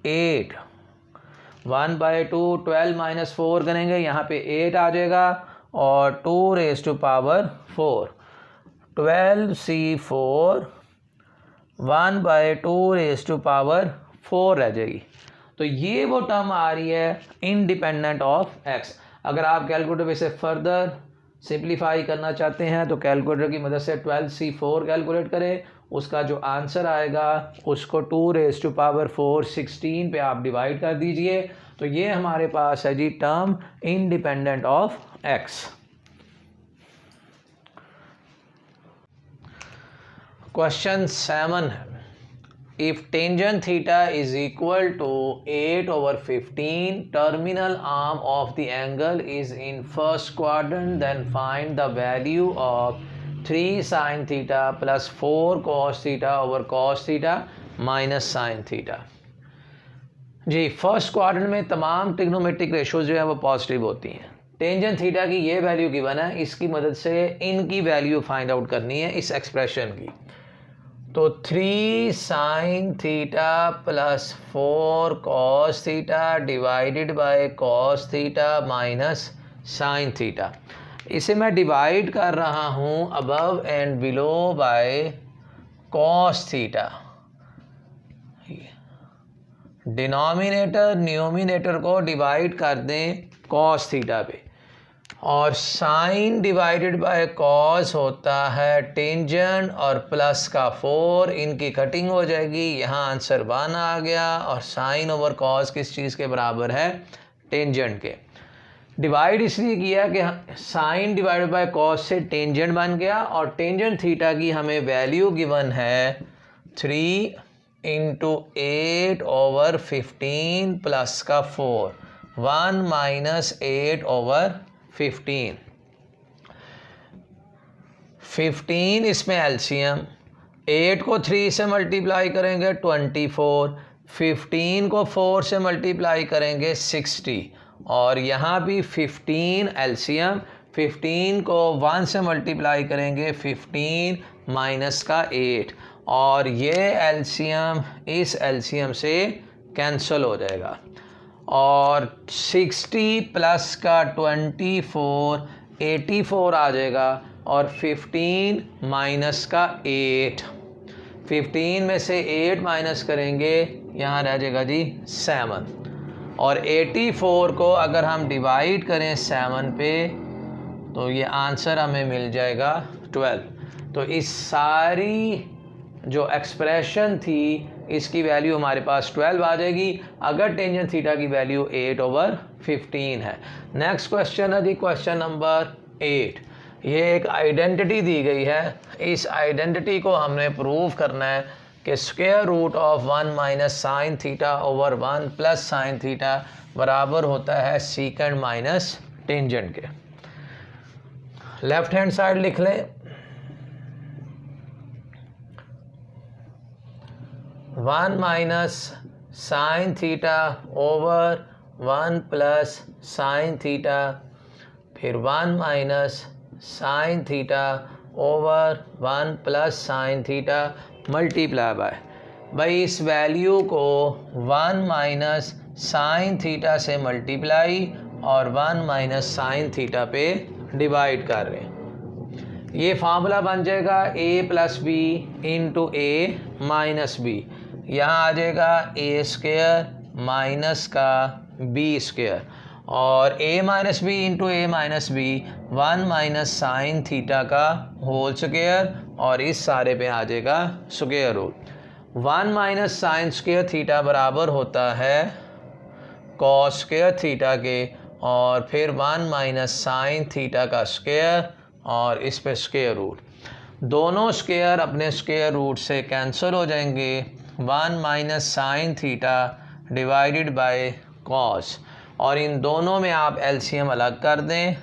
8, 1/2 12 minus 4 करेंगे, यहाँ पे 8 आ जाएगा और 2 raise to power 4, 12c4 1/2 raise to power 4 रह जाएगी। तो ये वो टर्म आ रही है इंडिपेंडेंट ऑफ एक्स। अगर आप कैलकुलेटर पे से फर्दर सिंप्लीफाई करना चाहते हैं तो कैलकुलेटर की मदद से 12c4 कैलकुलेट करें, उसका जो आंसर आएगा उसको 2 रेज़ टू पावर 4 16 पे आप डिवाइड कर दीजिए। तो ये हमारे पास है जी term independent of x. Question 7 है, if tangent theta is equal to 8/15, terminal arm of the angle is in first quadrant, then find the value of 3 sin theta plus 4 cos theta over cos theta minus sin theta। Ji, first quadrant में तमाम trigonometric ratios जो है वो positive होती हैं। Tangent theta की ये value given है, इसकी मदद से इनकी वैल्यू फाइंड आउट करनी है इस एक्सप्रेशन की। तो 3 sin theta plus 4 cos theta divided by cos theta minus sin theta, इसे मैं डिवाइड कर रहा हूँ above and below by cos theta. Denominator numerator को डिवाइड कर दें cos थीटा पे, और साइन डिवाइडेड बाय कॉस होता है टेंजेंट और प्लस का 4, इनकी कटिंग हो जाएगी, यहाँ आंसर 1 आ गया। और साइन ओवर कॉस किस चीज़ के बराबर है? टेंजेंट के। डिवाइड इसलिए किया कि साइन डिवाइडेड बाय कॉस से टेंजेंट बन गया, और टेंजेंट थीटा की हमें वैल्यू गिवन है 3 × 8/15 प्लस का 4, 1 - 8/15। 15 इसमें एलसीएम, 8 को 3 से मल्टीप्लाई करेंगे 24, 15 को 4 से मल्टीप्लाई करेंगे 60, और यहाँ भी 15 एलसीएम, 15 को 1 से मल्टीप्लाई करेंगे 15 माइनस का 8, और ये एलसीएम इस एलसीएम से कैंसिल हो जाएगा, और 60 प्लस का 24 84 आ जाएगा, और 15 माइनस का 8, 15 में से 8 माइनस करेंगे यहाँ रह जाएगा जी 7, और 84 को अगर हम डिवाइड करें 7 पे तो ये आंसर हमें मिल जाएगा 12। तो इस सारी जो एक्सप्रेशन थी इसकी वैल्यू हमारे पास 12 आ जाएगी अगर टेंजेंट थीटा की वैल्यू 8/15 है। नेक्स्ट क्वेश्चन है जी क्वेश्चन नंबर 8। ये एक आइडेंटिटी दी गई है, इस आइडेंटिटी को हमने प्रूव करना है कि square root of 1 minus sine theta over 1 plus sine theta बराबर होता है सीकेंड माइनस टेंजेंट के। लेफ्ट हैंड साइड लिख लें, 1 minus sine theta over 1 plus sine theta, फिर 1 minus sine theta over 1 plus sine theta multiply by, भाई इस value को 1 माइनस साइन थीटा से मल्टीप्लाई और 1 माइनस साइन थीटा पे डिवाइड कर रहे हैं। ये फार्मूला बन जाएगा a plus B into A minus B, यहाँ आ जाएगा ए स्क्वायर माइनस का बी स्क्वायर, और a minus B into A minus B 1 minus sine theta का होल स्क्वायर, और इस सारे पे आ जाएगा square root. 1 minus sine square theta बराबर होता है कॉस स्क्वायर थीटा के, और फिर 1 माइनस साइन थीटा का स्क्वायर और इस पे स्क्वायर रूट, दोनों स्क्वायर अपने स्क्वायर रूट से कैंसिल हो जाएंगे। 1 minus sine theta divided by cos, और इन दोनों में आप एलसीएम अलग कर दें,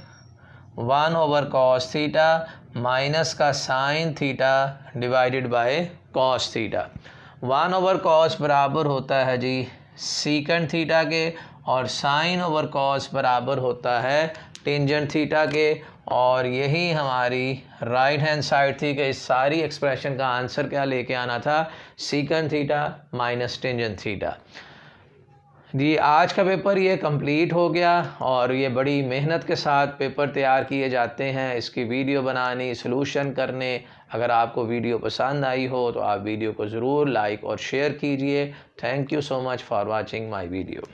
1 ओवर कॉस थीटा माइनस का sign theta divided by cos theta. 1 over cos बराबर होता है जी सीकेंड थीटा के, और साइन ओवर कॉस बराबर होता है टेंजेंट थीटा के, और यही हमारी राइट हैंड साइड थी कि इस सारी एक्सप्रेशन का आंसर क्या लेके आना था, सीकन थीटा माइनस टेंजेंट थीटा। जी आज का पेपर ये कंप्लीट हो गया और ये बड़ी मेहनत के साथ पेपर तैयार किए जाते हैं, इसकी वीडियो बनानी, सॉल्यूशन करने। अगर आपको वीडियो पसंद आई हो तो आप वीडियो को ज़रूर लाइक और शेयर कीजिए। Thank you so much for watching my video.